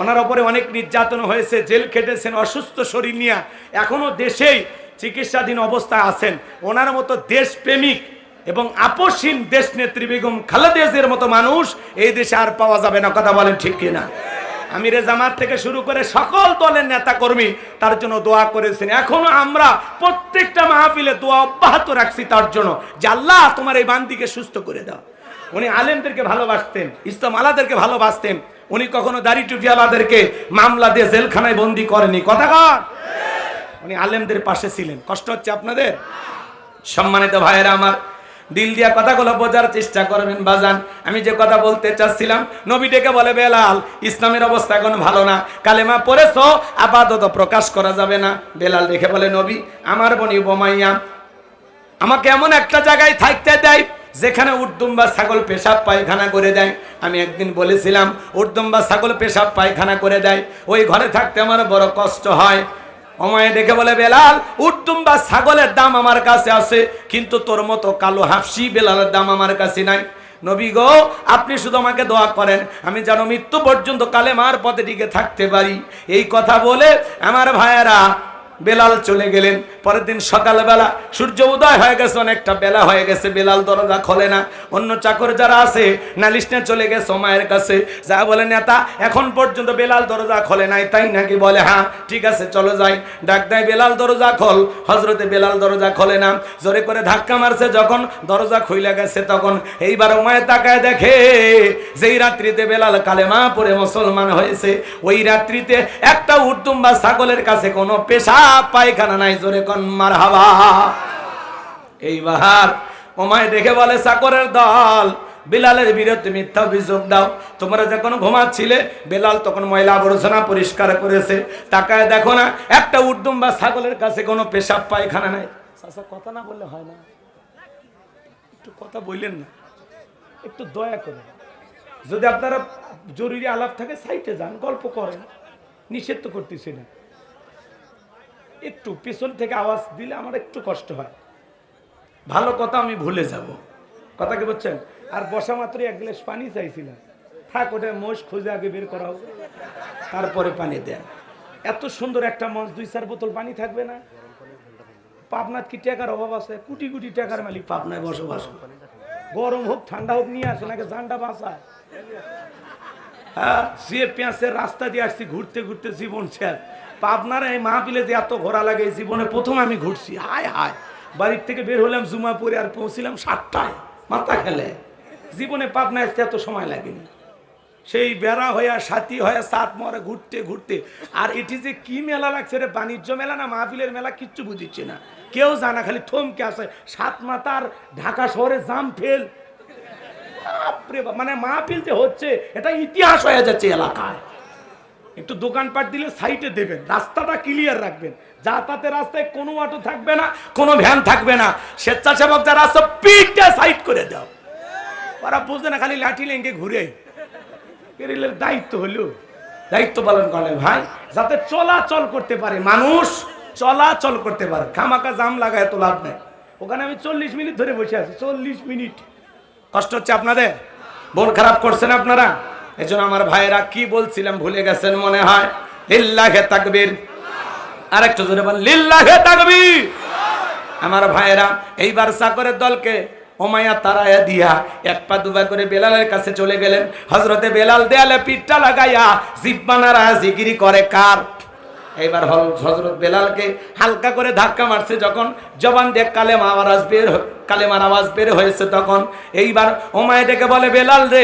ওনার ওপরে অনেক নির্যাতন হয়েছে, জেল খেটেছেন অসুস্থ শরীর নিয়ে, এখনো দেশেই চিকিৎসাধীন অবস্থায় আছেন। ওনার মতো দেশপ্রেমিক এবং আপসহীন দেশনেত্রী বেগম খালেদা জিয়ার মতো মানুষ এই দেশে আর পাওয়া যাবে না। কথা বলেন ঠিক কিনা? আমিরে জামাত থেকে শুরু করে সকল দলের নেতা কর্মী তার জন্য দোয়া করেছেন। এখনো আমরা প্রত্যেকটা মাহফিলে দোয়া অব্যাহত রাখছি তার জন্য, যে আল্লাহ তোমার এই বান্দিকে সুস্থ করে দাও। উনি আলেমদেরকে ভালোবাসতেন, ইসলাম আলাদেরকে ভালোবাসতেন। উনি কখনো দাড়ি টুপিওয়ালাদেরকে মামলা দিয়ে জেলখানায় বন্দি করেনি। কথা কর। উনি আলেমদের পাশে ছিলেন। কষ্ট হচ্ছে আপনাদের? সম্মানিত ভাইয়েরা আমার, দিল দিয়া কথাগুলো বোঝার চেষ্টা করবেন বাজান। আমি যে কথা বলতে চাচ্ছিলাম, নবী ডেকে বলে, বেলাল ইসলামের অবস্থা এখন ভালো না, কালেমা পড়েছো, আপাতত প্রকাশ করা যাবে না। বেলাল দেখে বলে, নবী আমার বনি বোমাইয়া আমাকে এমন একটা জায়গায় থাকতে দেয় যেখানে উর্দুম্বা ছাগল পেশাব পায়খানা করে দেয়। আমি একদিন বলেছিলাম, উর্দুম্বা ছাগল পেশাব পায়খানা করে দেয়, ওই ঘরে থাকতে আমার বড় কষ্ট হয়। ওমায় দেখে বলে, বেলাল উর্দুম্বা ছাগলের দাম আমার কাছে আছে, কিন্তু তোর মতো কালো হাফসি বেলালের দাম আমার কাছে নাই। নবী গো, আপনি শুধু আমাকে দোয়া করেন, আমি যেন মৃত্যু পর্যন্ত কালেমার পথে টিকে থাকতে পারি। এই কথা বলে আমার ভাইয়েরা বেলাল চলে গেলেন। পরের দিন সকালবেলা সূর্য উদয় হয়ে গেছে, অনেকটা বেলা হয়ে গেছে, বেলাল দরজা খোলে না। অন্য চাকর যারা আছে নালিশ নিয়ে চলে গেছে ওমায়ের কাছে, যা বলে, নেতা এখন পর্যন্ত বেলাল দরজা খোলে নাই, তাই নাকি? বলে, হ্যাঁ ঠিক আছে চলো যাই। ডাক দেয়, বেলাল দরজা খোল। হজরতে বেলাল দরজা খোলে না, জোরে করে ধাক্কা মারছে। যখন দরজা খুইলা গেছে, তখন এইবার ওমায় তাকায় দেখে যেই রাত্রিতে বেলাল কালেমা পড়ে মুসলমান হয়েছে, ওই রাত্রিতে একটা উর্দুম্বা ছাগলের কাছে কোনো পেশাব পায়খানা নাই। জোরে কোন মারহাবা। এইবার ওমায় দেখে বলে, চাকরের দল, বেলালের বিরুদ্ধে মিথ্যা অভিযোগ দাও। তোমরা যখন ঘুমাচ্ছিলে বেলাল তখন ময়লা আবর্জনা পরিষ্কার করেছে, তাকায় দেখো না একটা উর্দুম্বা ছাগলের কাছে কোনো পেশাব পায়খানা নাই। চাচা কথা না বললে হয় না, একটু কথা বললেন না, একটু দয়া করে। যদি আপনারা জরুরি আলাপ থাকে সাইটে যান, গল্প করেন, নিষেধ তো করতেছি না। একটু পেছন থেকে আওয়াজ দিলে আমার একটু কষ্ট হয়, ভালো কথা আমি ভুলে যাব। কথা কি বলছেন? আর বসা মাত্র এক গ্লাস পানি চাইছিলাম, থাক ওটা মোষ খুঁজে আগে বের করা হোক, তারপরে পানি দেন। এত সুন্দর একটা মঞ্চ, 2-4 বোতল পানি থাকবে না? পাবনার কি টাকার অভাব আছে? কোটি কোটি টাকার মালিক পাবনায় বসবাস, গরম হোক ঠান্ডা হোক নিয়ে আসেন, আগে জানটা বাঁচায়। হ্যাঁ, সে পেঁয়াজের রাস্তা দিয়ে আসছি ঘুরতে ঘুরতে জীবন শেষ। পাবনার এই মাহফিলে যে এত ঘোরা লাগে, জীবনে প্রথম আমি ঘুরছি। হায় হায়, বাড়ির থেকে বের হলাম জুমাপুরে, আর পৌঁছিলাম 7টায়, মাথা খেলে। জীবনে পাবনায় আসতে এত সময় লাগেনি। সেই বেড়া হইয়া সাথী হয়ে সাত মরে ঘুরতে ঘুরতে। আর এটি যে কি মেলা লাগছে রে, বাণিজ্য মেলা না মাহফিলের মেলা, কিচ্ছু বুঝিচ্ছে না, কেউ জানা, খালি থমকে আসে। 7 মাথার ঢাকা শহরে জাম ফেল, মানে মাহফিল যে হচ্ছে এটা ইতিহাস হয়ে যাচ্ছে এলাকায়। একটু দোকানপাট দিলে সাইটে দেবেন, রাস্তাটা ক্লিয়ার রাখবেন, যাতায়াতে রাস্তায় কোনো অটো থাকবে না, কোনো ভ্যান থাকবে না। স্বেচ্ছাসেবক যারা আছে পিঠটা সাইড করে দাও, ওরা বুঝবে না, খালি লাঠি লেঙ্গে ঘুরে। এর দায়িত্ব হলো, দায়িত্ব পালন করলে ভাই, যাতে চলাচল করতে পারে, মানুষ চলাচল করতে পারে। খামাকা জাম লাগায় তো লাভ নেই। ওখানে আমি 40 মিনিট ধরে বসে আছি, 40 মিনিট। কষ্ট হচ্ছে আপনাদের? মন খারাপ করছেন আপনারা? এজন্য আমার ভাইয়েরা কি বলছিলাম ভুলে গেছেন মনে হয়। লিল্লাহে তাকবীর, আরেকটু জোরে বল, লিল্লাহে তাকবীর। আমার ভাইয়েরা এইবার চাকরের দলকে ওমাইয়া তারায়া দিয়া 1 পা 2 পা করে বেলালের কাছে চলে গেলেন। হযরতে বেলাল দেয়ালে পিঠটা লাগাইয়া জিব্বা নাড়া জিকিরি করে কার? এইবার হযরত বেলালকে হালকা করে ধাক্কা মারছে যখন, জবান দিয়ে কালেমার আওয়াজ বের হয়েছে তখন এইবার ওমায় ডেকে বলে, বেলাল রে,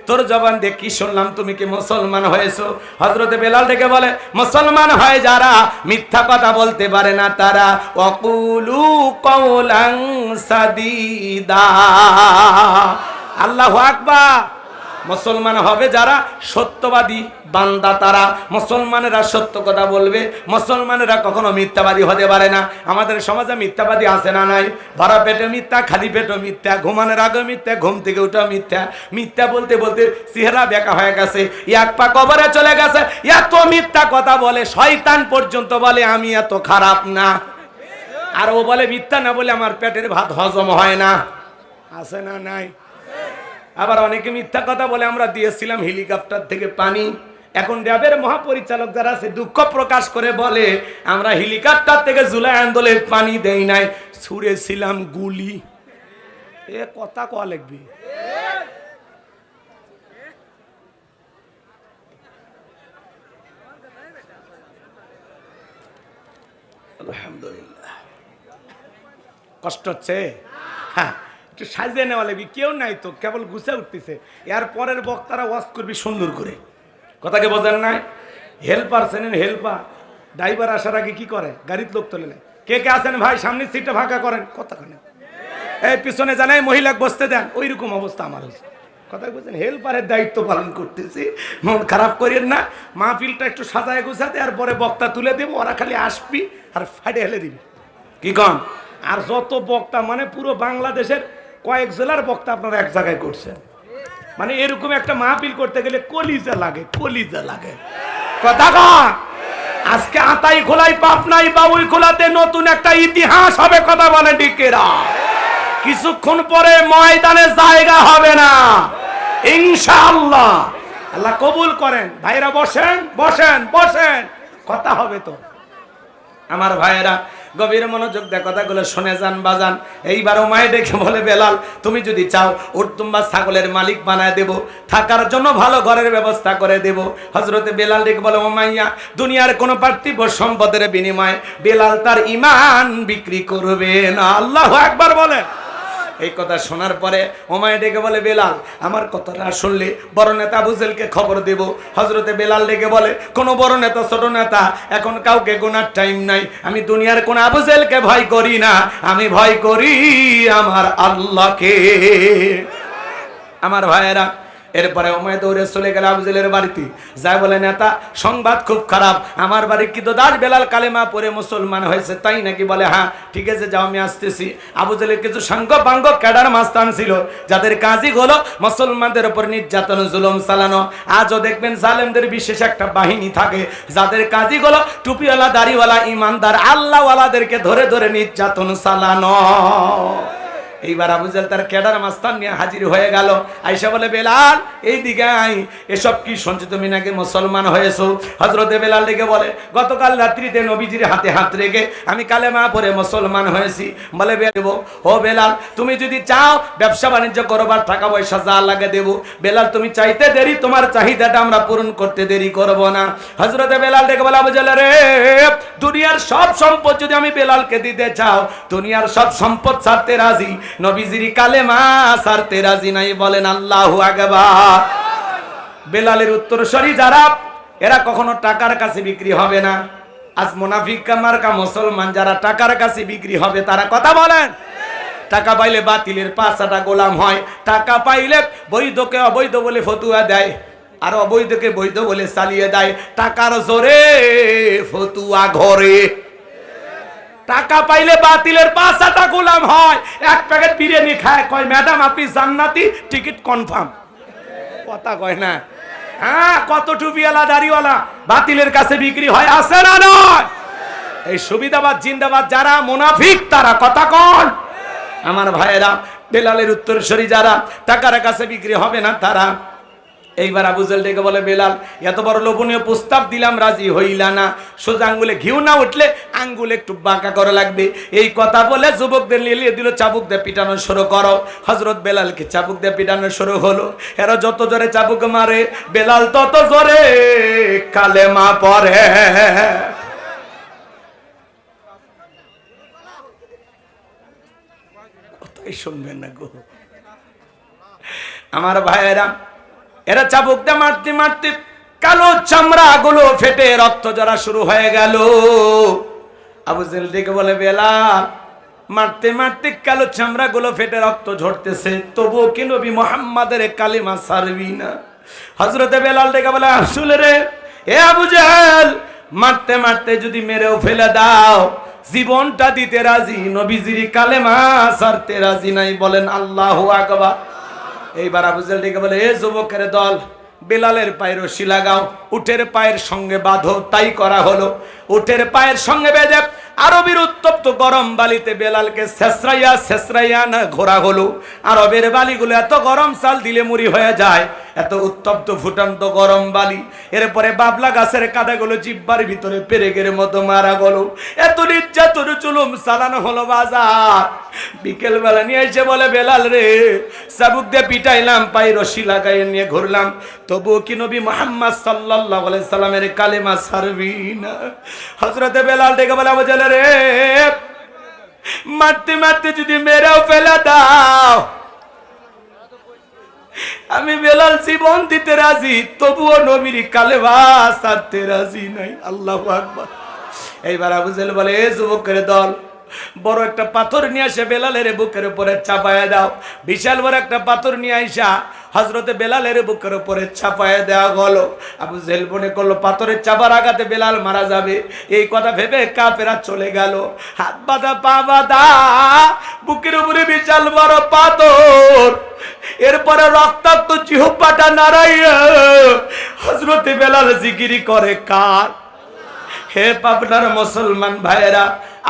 তোর জবান দিয়ে কি শুনলাম, তুমি কি মুসলমান হয়েছো? হযরতে বেলাল ডেকে বলে, মুসলমান হয় যারা মিথ্যা কথা বলতে পারে না তারা, ওয়াকুলু কওলান সাদীদা। আল্লাহু আকবার। মুসলমান হবে যারা সত্যবাদী বান্দা, তারা মুসলমানেরা সত্য কথা বলবে, মুসলমানেরা কখনো মিথ্যাবাদী হতে পারে না। আমাদের সমাজে মিথ্যাবাদী আছে না নাই? ভরা পেটে মিথ্যা, খালি পেটে মিথ্যা, ঘুমানোর আগে মিথ্যা, ঘুম থেকে উঠা মিথ্যা, মিথ্যা বলতে বলতে চেহারা বেঁকা হয়ে গেছে, এক পা কবরে চলে গেছে, এত মিথ্যা কথা বলে শয়তান পর্যন্ত বলে আমি এত খারাপ না। আর ও বলে মিথ্যা না বলে আমার পেটের ভাত হজম হয় না। আছে না নাই? আবার অনেকে মিথ্যা কথা বলে আমরা দিয়েছিলাম হেলিকপ্টার থেকে পানি। এখন র্যাবের মহাপরিচালক যারা আছে দুঃখ প্রকাশ করে বলে, আমরা হেলিকপ্টার থেকে জুলাই আন্দোলনে পানি দেই নাই, ছুঁড়েছিলাম গুলি। এ কথা কয়া লাগবে। আলহামদুলিল্লাহ। কষ্ট হচ্ছে? হ্যাঁ, একটু সাজিয়ে নেওয়া লাগবে। কেউ নাই তো, কেবল গুছে উঠতেছে। এর পরের বক্তারা ওয়াজ করবি সুন্দর করে। কথাকে বোঝেন নাই? হেল্পার চেনেন? হেল্পার ড্রাইভার আসার আগে কি করে? গাড়ির লোক তোলে নেয়। কে কে আছেন ভাই সামনের সিটটা ফাঁকা করেন। কথাখানে এই পিছনে জানাই মহিলা বসতে দেন। ওই রকম অবস্থা আমার হচ্ছে। কথা বলছেন, হেল্পারের দায়িত্ব পালন করতেছি, মন খারাপ করেন না। মাহফিলটা একটু সাজায় গুছাতে, আর পরে বক্তা তুলে দেবো, ওরা খালি আসবি আর ফাটে হেলে দিবি। কি কন? আর যত বক্তা মানে পুরো বাংলাদেশের কয়েক জেলার বক্তা আপনারা এক জায়গায় করছেন, মানে এরকম একটা মাহফিল করতে গেলে কলিজা লাগে, কলিজা লাগে। কথা কন? আজকে আতাই খোলাই, পাপনাই বাউই খোলাতে নতুন একটা ইতিহাস হবে। কথা বলে ডিকেরা, কিছুক্ষণ পরে ময়দানে জায়গা হবে না ইনশাআল্লাহ। আল্লাহ কবুল করেন। ভাইরা বসেন বসেন বসেন, কথা হবে তো। আমার ভাইয়েরা গভীর মনোযোগ দিয়ে কথাগুলো শুনে যান বাজান। এইবারও মায়ে ডেকে বলে, বেলাল তুমি যদি চাও উর্তুম্বা ছাগলের মালিক বানায় দেব, থাকার জন্য ভালো ঘরের ব্যবস্থা করে দেব। হযরতে বেলাল ডেকে বলে, ও মাইয়া, দুনিয়ার কোনো পার্থিব সম্পদের বিনিময়ে বেলাল তার ঈমান বিক্রি করবে না। আল্লাহু আকবার বলে। এই কথা শোনার পরে ওমায় ডেকে বলে, বেলাল আমার কথাটা শুনলে বড় নেতা আবু জেহেলকে খবর দেব। হযরতে বেলাল ডেকে বলে, কোন বড় নেতা ছোট নেতা এখন কাউকে গোনার টাইম নাই। আমি দুনিয়ার কোন আবু জেহেলকে ভয় করি না, আমি ভয় করি আমার আল্লাহকে। আমার ভাইয়েরা, এরপরে ওমায় দৌড়ে চলে গেল আবু জেহেলের বাড়িতে। যাই বলে, নেতা সংবাদ খুব খারাপ, আমার বাড়ির কিন্তু দাস বেলাল কালেমা পড়ে মুসলমান হয়েছে। তাই নাকি? বলে হ্যাঁ, ঠিক আছে যাও আমি আসতেছি। আবু জেহেলের কিছু সাঙ্গ পাঙ্গ ক্যাডার মাস্তান ছিল, যাদের কাজই হলো মুসলমানদের উপর নির্যাতন জুলুম চালানো। আজও দেখবেন জালেমদের বিশেষ একটা বাহিনী থাকে, যাদের কাজই হলো টুপিওয়ালা দাড়িওয়ালা ইমানদার আল্লাহওয়ালাদেরকে ধরে ধরে নির্যাতন চালানো। এইবার আবু জেহেল তার ক্যাডার মাস্তান নিয়ে হাজির হয়ে গেল। আয়েশা বলে, বেলাল এই দিকে আই, এসব কি শুনছি, তুমি নাকি মুসলমান হয়েছো? হযরতে বেলাল ডেকে বলে, গতকাল রাত্রিতে নবীজির হাতে হাত রেখে আমি কালেমা পড়ে মুসলমান হয়েছি। বলে, ও বেলাল তুমি যদি চাও ব্যবসা বাণিজ্য করবার টাকা পয়সা যা লাগে দেব। বেলাল তুমি চাইতে দেরি, তোমার চাহিদাটা আমরা পূরণ করতে দেরি করব না। হযরতে বেলাল ডেকে বলে, আবু জেহেল রে, দুনিয়ার সব সম্পদ যদি আমি বেলালকে দিতে চাও, দুনিয়ার সব সম্পদ ছাড়তে রাজি, নবীজির কালেমা ছাড়তে রাজি নাই। বলেন আল্লাহু আকবার। বেলালের উত্তরসূরি যারা, এরা কখনো টাকার কাছে বিক্রি হবে না। আজ মুনাফিক মার্কা মুসলমান যারা টাকার কাছে বিক্রি হবে, তারা কথা বলেন। টাকা পাইলে বাতিলের পাঁচটা গোলাম হয়, টাকা পাইলে বৈধকে অবৈধ বলে ফতুয়া দেয়, আর অবৈধকে বৈধ বলে চালিয়ে দেয়। টাকার জোরে ফতুয়া ঘরে। টাকা পাইলে বাতিলের পাঁচটা গোলাম হয়, এক প্যাকেট বিরিয়ানি খায়, কয় ম্যাডাম আপনি জান্নাতি, টিকিট কনফার্ম। কথা কয় না? হ্যাঁ, কত টুপিওয়ালা দাড়িওয়ালা বাতিলের কাছে বিক্রি হয়, আছে না নয়? এই সুবিধাবাদ জিন্দাবাদ যারা মুনাফিক, তারা কথা কন। আমার ভাইয়েরা, বেলালের উত্তরসূরি যারা টাকার কাছে বিক্রি হবে না, তারা এইবার আবু জেহেল ডেকে বলে, বেলাল এত বড় লোভনীয় প্রস্তাব দিলাম, রাজি হইলা না, সোজা আঙ্গুলে ঘিউ না উঠলে আঙ্গুলে একটু বাঁকা করা লাগবে। এই কথা বলে যুবকদের নিয়ে দিল, চাবুক দিয়ে পিটানো শুরু করো। হযরত বেলালকে চাবুক দিয়ে পিটানো শুরু হলো। এরা যত জোরে চাবুক মারে, বেলাল তত জোরে কালেমা পড়ে। কথাই শুনবেন না গো আমার ভাইয়েরা। এরা চাবুক দিয়ে মারতে মারতে কালো চামড়া গুলো ফেটে রক্ত ঝরা শুরু হয়ে গেল। আবু জেহেল ডেকে বলে, বেলাল মারতে মারতে কালো চামড়া গুলো ফেটে রক্ত ঝরতেছে, তবুও কি নবী মুহাম্মাদের কালিমা ছাড়বি না? হযরতে বেলাল ডেকে বলে, আসলে রে এ আবু জেহেল, মারতে মারতে যদি মেরেও ফেলে দাও, জীবনটা দিতে রাজি, নবীজির কালেমা ছাড়তে রাজি নাই। বলেন আল্লাহু আকবার। এইবার আবু জেহেল ডেকে বলে, এ যুবকের দল, বেলালের পায়ের রশি লাগাও, উটের পায়ের সঙ্গে বাঁধো। তাই করা হলো। উটের পায়ের সঙ্গে বেঁধে আরবের উত্তপ্ত গরম বালিতে বেলালকে ছেঁচড়াইয়া ছেঁচড়াইয়া না ঘোরা হলো। আরবের বালিগুলো এত গরম, চাল দিলে মুড়ি হয়ে যায়, এত উত্তপ্ত ফুটন্ত গরম বালি। এরপরে বাবলা গাছের কাঁটাগুলো জিব্বার ভিতরে পেরেকের মতো মারা গেল। এত নির্যাতন জুলুম চালানো হলো বাজার। বিকেল বেলা নিয়ে এসে বলে, বেলাল রে, চাবুক দিয়ে পিটাইলাম, পায়ে রশি লাগাই নিয়ে ঘুরলাম, তবুও কি নবী মুহাম্মদ সাল্লাল্লাহু আলাইহি সাল্লামের কালেমা ছাড়বি না? হযরতে বেলাল ডেকে বলে, আবু জেহেল রে, মারতে মারতে যদি মেরেও ফেলে দাও, আমি বেলাল জীবন দিতে রাজি, তবুও নবীর কালেমা ছাড়তে রাজি নাই। আল্লাহু আকবার। এইবার আবু জেহেল বলে, এ যুবকের দল, বড় একটা পাথর নিয়ে আসে বেলালের বুকের উপরে চাপায়া দাও। বিশাল বড় একটা পাথর নিয়ে আইসা হযরতে বেলালের বুকের উপরে চাপায়া দেওয়া হলো। আবু জেহেল মনে করলো পাথরের চাপার আঘাতে বেলাল মারা যাবে। এই কথা ভেবে কাফেরা চলে গেল। হাত বাঁধা পা বাঁধা, বুকের উপরে বিশাল বড় পাথর, এরপরে রক্তাক্ত জিহ্বাটা নাড়াইয়া হযরতে বেলাল জিকির করে কার? হে পাবনার মুসলমান ভাইয়েরা,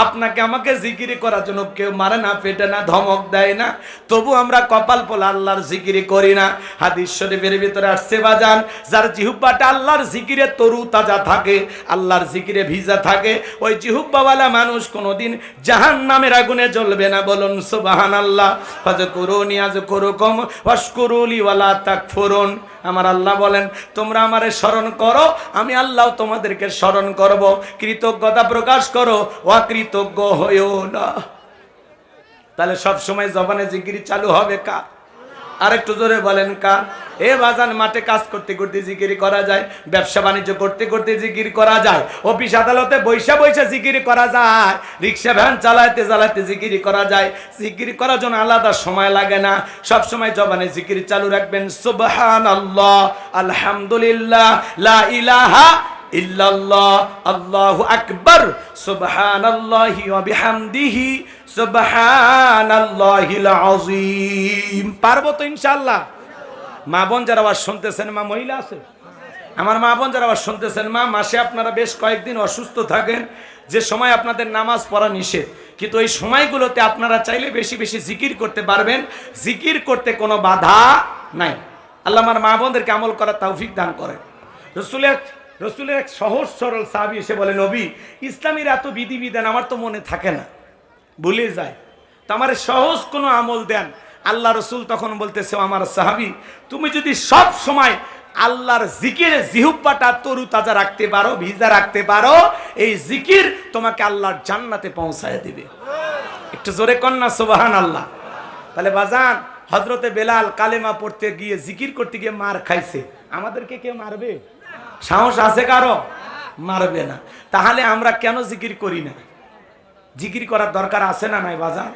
আপনাকে আমাকে জিকির করার জন্য কেউ মারে না, পেটে না, ধমক দেয় না, তবু আমরা কপাল পোলা আল্লাহর জিকিরি করি না। হাদিস শরীফের ভিতরে আসছে বাজান, যার জিহ্বাটা আল্লাহর জিকিরে তরু তাজা থাকে, আল্লাহর জিকিরে ভিজা থাকে, ওই জিহ্বাওয়ালা মানুষ কোনোদিন জাহান্নামের আগুনে জ্বলবে না। বলুন সুবহানাল্লাহ। ফাযকুরুনি আযকুরুকুম ওয়াশকুরুলি ওয়ালা তাকফুরুন। আমার আল্লাহ বলেন, তোমরা আমারে স্মরণ করো, আমি আল্লাহ তোমাদেরকে স্মরণ করব। কৃতজ্ঞতা প্রকাশ করো, অকৃতজ্ঞ হইও না। তাহলে সব সময় জবানে জিকির চালু হবে কার? আর একটু জোরে বলেন কার? এ বাজান, মাঠে কাজ করতে করতে জিকির করা যায়, ব্যবসা বাণিজ্য করতে করতে জিকির করা যায়, অফিস আদালতে বৈশা বৈশা জিকির করা যায়, রিক্সা ভ্যান চালাতে চালাতে জিকির করা যায়। জিকির করার জন্য আলাদা সময় লাগে না। সব সময় জবানে জিকির চালু রাখবেন। সুবহানাল্লাহ, আলহামদুলিল্লাহ, লা ইলাহা ইল্লাল্লাহ, আল্লাহু আকবার, সুবহানাল্লাহি ওয়া বিহামদিহি, সুবহানাল্লাহিল আযীম। পারবো তো ইনশাআল্লাহ? মা বোন যারা আবার শুনতেছেন, মা মহিলা আছে আমার, মা বোন যারা আবার শুনতেছেন, মা মাসে আপনারা বেশ কয়েকদিন অসুস্থ থাকেন, যে সময় আপনাদের নামাজ পড়া নিষেধ, কিন্তু এই সময়গুলোতে আপনারা চাইলে বেশি বেশি জিকির করতে পারবেন। জিকির করতে কোনো বাধা নাই। আল্লাহ আমার মা বোনদেরকে আমল করার তৌফিক দান করেন। রসুলের এক সহজ সরল সাহাবী এসে বলে, নবী, ইসলামের এত বিধিবিধান আমার তো মনে থাকে না, ভুলে যায়, তো আমার সহজ কোনো আমল দেন। আল্লাহ রসুল তখন বলতেছে, আমার সাহাবী, তুমি যদি সব সময় আল্লাহর জিকিরে জিহ্বাটা তরু তাজা রাখতে পারো, ভিজা রাখতে পারো, এই জিকির তোমাকে আল্লাহর জান্নাতে পৌঁছায় দিবে। একটু জোরে কন্যা সুবহানাল্লাহ। তাহলে বাজান, হযরতে বেলাল কালেমা পড়তে গিয়ে, জিকির করতে গিয়ে মার খাইছে, আমাদেরকে কে মারবে? সাহস আছে কারো? মারবে না। তাহলে আমরা কেন জিকির করি না? জিকির করার দরকার আছে না নাই বাজান?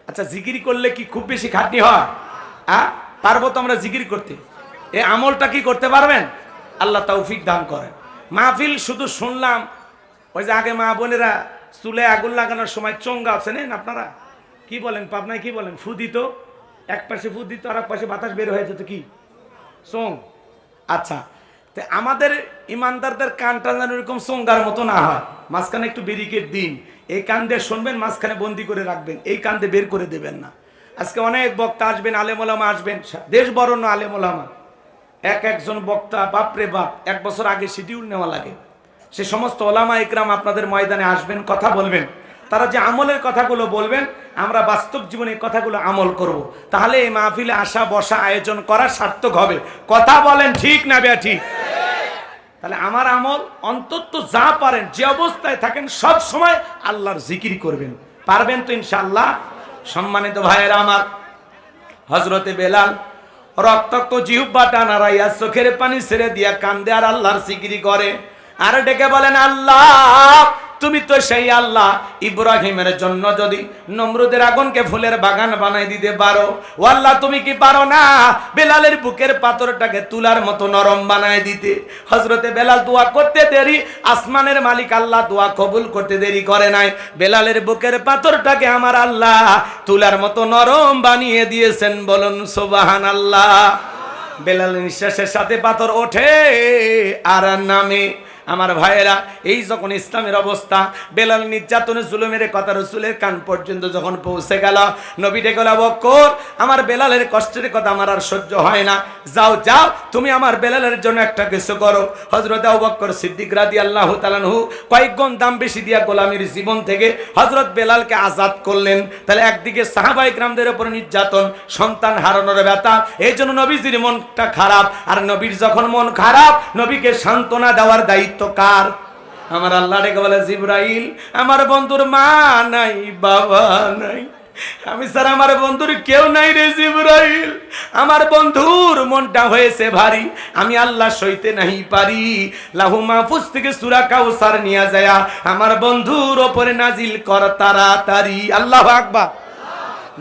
আচ্ছা, জিকির করলে কি খুব বেশি খাটনি হয়? পারবো তো আমরা জিকির করতে? এই আমলটা কি করতে পারবেন? আল্লাহ তৌফিক দান করেন। মাহফিল শুধু শুনলাম, ওই যে আগে মা বোনেরা চুলে আগুন লাগানোর সময় চোঙ্গা আছে নেন আপনারা, কি বলেন পাবনায় কি বলেন, ফু দিত, এক পাশে ফু দিত আর এক পাশে বাতাস বের হয়ে যেত, কি চোং? আচ্ছা, তো আমাদের ইমানদারদের কানটা যেন এরকম চোঙ্গার মতো না হয়, মাঝখানে একটু ব্যারিকেড দিন, এই কান দিয়ে শুনবেন, মাঝখানে বন্দি করে রাখবেন, এই কান দিয়ে বের করে দেবেন না। আজকে অনেক বক্তা আসবেন, আলেম ওলামা আসবেন, দেশ বরণ্য আলেম ওলামা, একজন বক্তা, বাপরে বাপ, 1 বছর আগে শিডিউল নেওয়া লাগে। সে সমস্ত ওলামা ইকরাম আপনাদের ময়দানে আসবেন, কথা বলবেন। তারা যে আমলের কথাগুলো বলবেন, আমরা বাস্তব জীবনে এই কথাগুলো আমল করব। তাহলে এই মাহফিলে আসা বসা আয়োজন করা সার্থক হবে। কথা বলেন ঠিক না বে ঠিক? তাহলে আমার আমল অন্তত যা পারেন, যে অবস্থায় থাকেন সব সময় আল্লাহর জিকির করবেন। পারবেন তো ইনশাআল্লাহ? সম্মানিত ভাইয়েরা আমার, হযরতে বেলাল রক্তাক্ত জিহ্বাটা নাড়াইয়া চোখের পানি ছেড়ে দিয়া কান্দে আর আল্লাহর জিকির করে, আর ডেকে বলেন, আল্লাহ তুমি তো সেই আল্লাহ, ইব্রাহিমের জন্য যদি নমরুদের আগুনকে ফুলের বাগান বানাই দিতে পারো, ও আল্লাহ তুমি কি পারো না বেলালের বুকের পাথরটাকে তুলার মতো নরম বানাই দিতে? হযরতে বেলাল দোয়া করতে দেরি, আসমানের মালিক আল্লাহ দোয়া কবুল করতে দেরি করে নাই। বেলালের বুকের পাথরটাকে আমার আল্লাহ তুলার মতো নরম বানিয়ে দিয়েছেন। বলুন সুবহানাল্লাহ। বেলালের নিঃশ্বাসের সাথে পাথর ওঠে আর নামে। আমার ভাইয়েরা, এই যখন ইসলামের অবস্থা, বেলাল নির্যাতনে জুলুমের কথা রাসূলের কান পর্যন্ত যখন পৌঁছে গেল, নবী ডেকে বললেন, আবু বকর আমার বেলালের কষ্টের কথা আমার আর সহ্য হয় না, যাও যাও তুমি আমার বেলালের জন্য একটা কিছু করো। হযরত আবু বকর সিদ্দিক রাদিয়াল্লাহু তাআলা আনহু কয়েক গুণ দাম বেশি দিয়া গোলামীর জীবন থেকে হযরত বেলালকে আজাদ করলেন। তাহলে একদিকে সাহাবায়ে কিরামদের উপর নির্যাতন, সন্তান হারানোর ব্যথা, এই জন্য নবীজির মনটা খারাপ। আর নবীর যখন মন খারাপ, নবীকে সান্ত্বনা দেওয়ার দায়িত্ব কার? আমার আল্লাহ ডেকে বলে, জিবরাইল আমার বন্ধুর মা নাই, বাবা নাই, আমি স্যার আমার বন্ধুর কেউ নাই রে জিবরাইল। আমার বন্ধুর মনটা হয়েছে ভারী, আমি আল্লাহ সইতে নাই পারি। লাহু মাহফুজ থেকে সূরা কাউসার নিয়ে যায় আমার বন্ধুর ওপরে নাজিল কর তাড়াতাড়ি। আল্লাহু আকবার।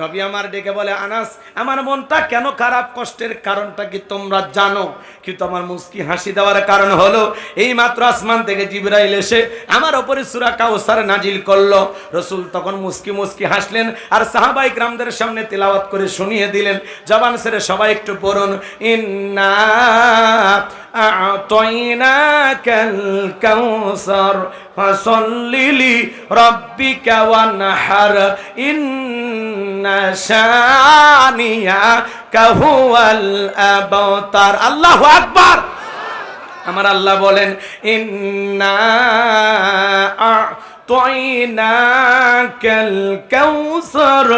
নবী আমার ডেকে বলে, আনাস আমার মনটা কেন খারাপ, কষ্টের কারণটা কি তোমরা জানো? কিন্তু আমার মুস্কি হাসি দেওয়ার কারণ হলো, এই মাত্র আসমান থেকে জিবরাইল এসে আমার উপরে সূরা কাউসার নাজিল করলো। রাসূল তখন মুস্কি মুস্কি হাসলেন আর সাহাবায়ে কিরামদের সামনে তেলাওয়াত করে শুনিয়ে দিলেন। জবান ছেড়ে সবাই একটু পড়ুন, ইন্না আ'তাইনাকাল কাউসার ফাসাল্লি লিরাব্বিকা ওয়ানহার ইন্না শানিয়াকা হুয়াল আবতার। আল্লাহু আকবার। আমার আল্লাহ বলেন, ইন্না আ'তাইনাকাল কাউসার,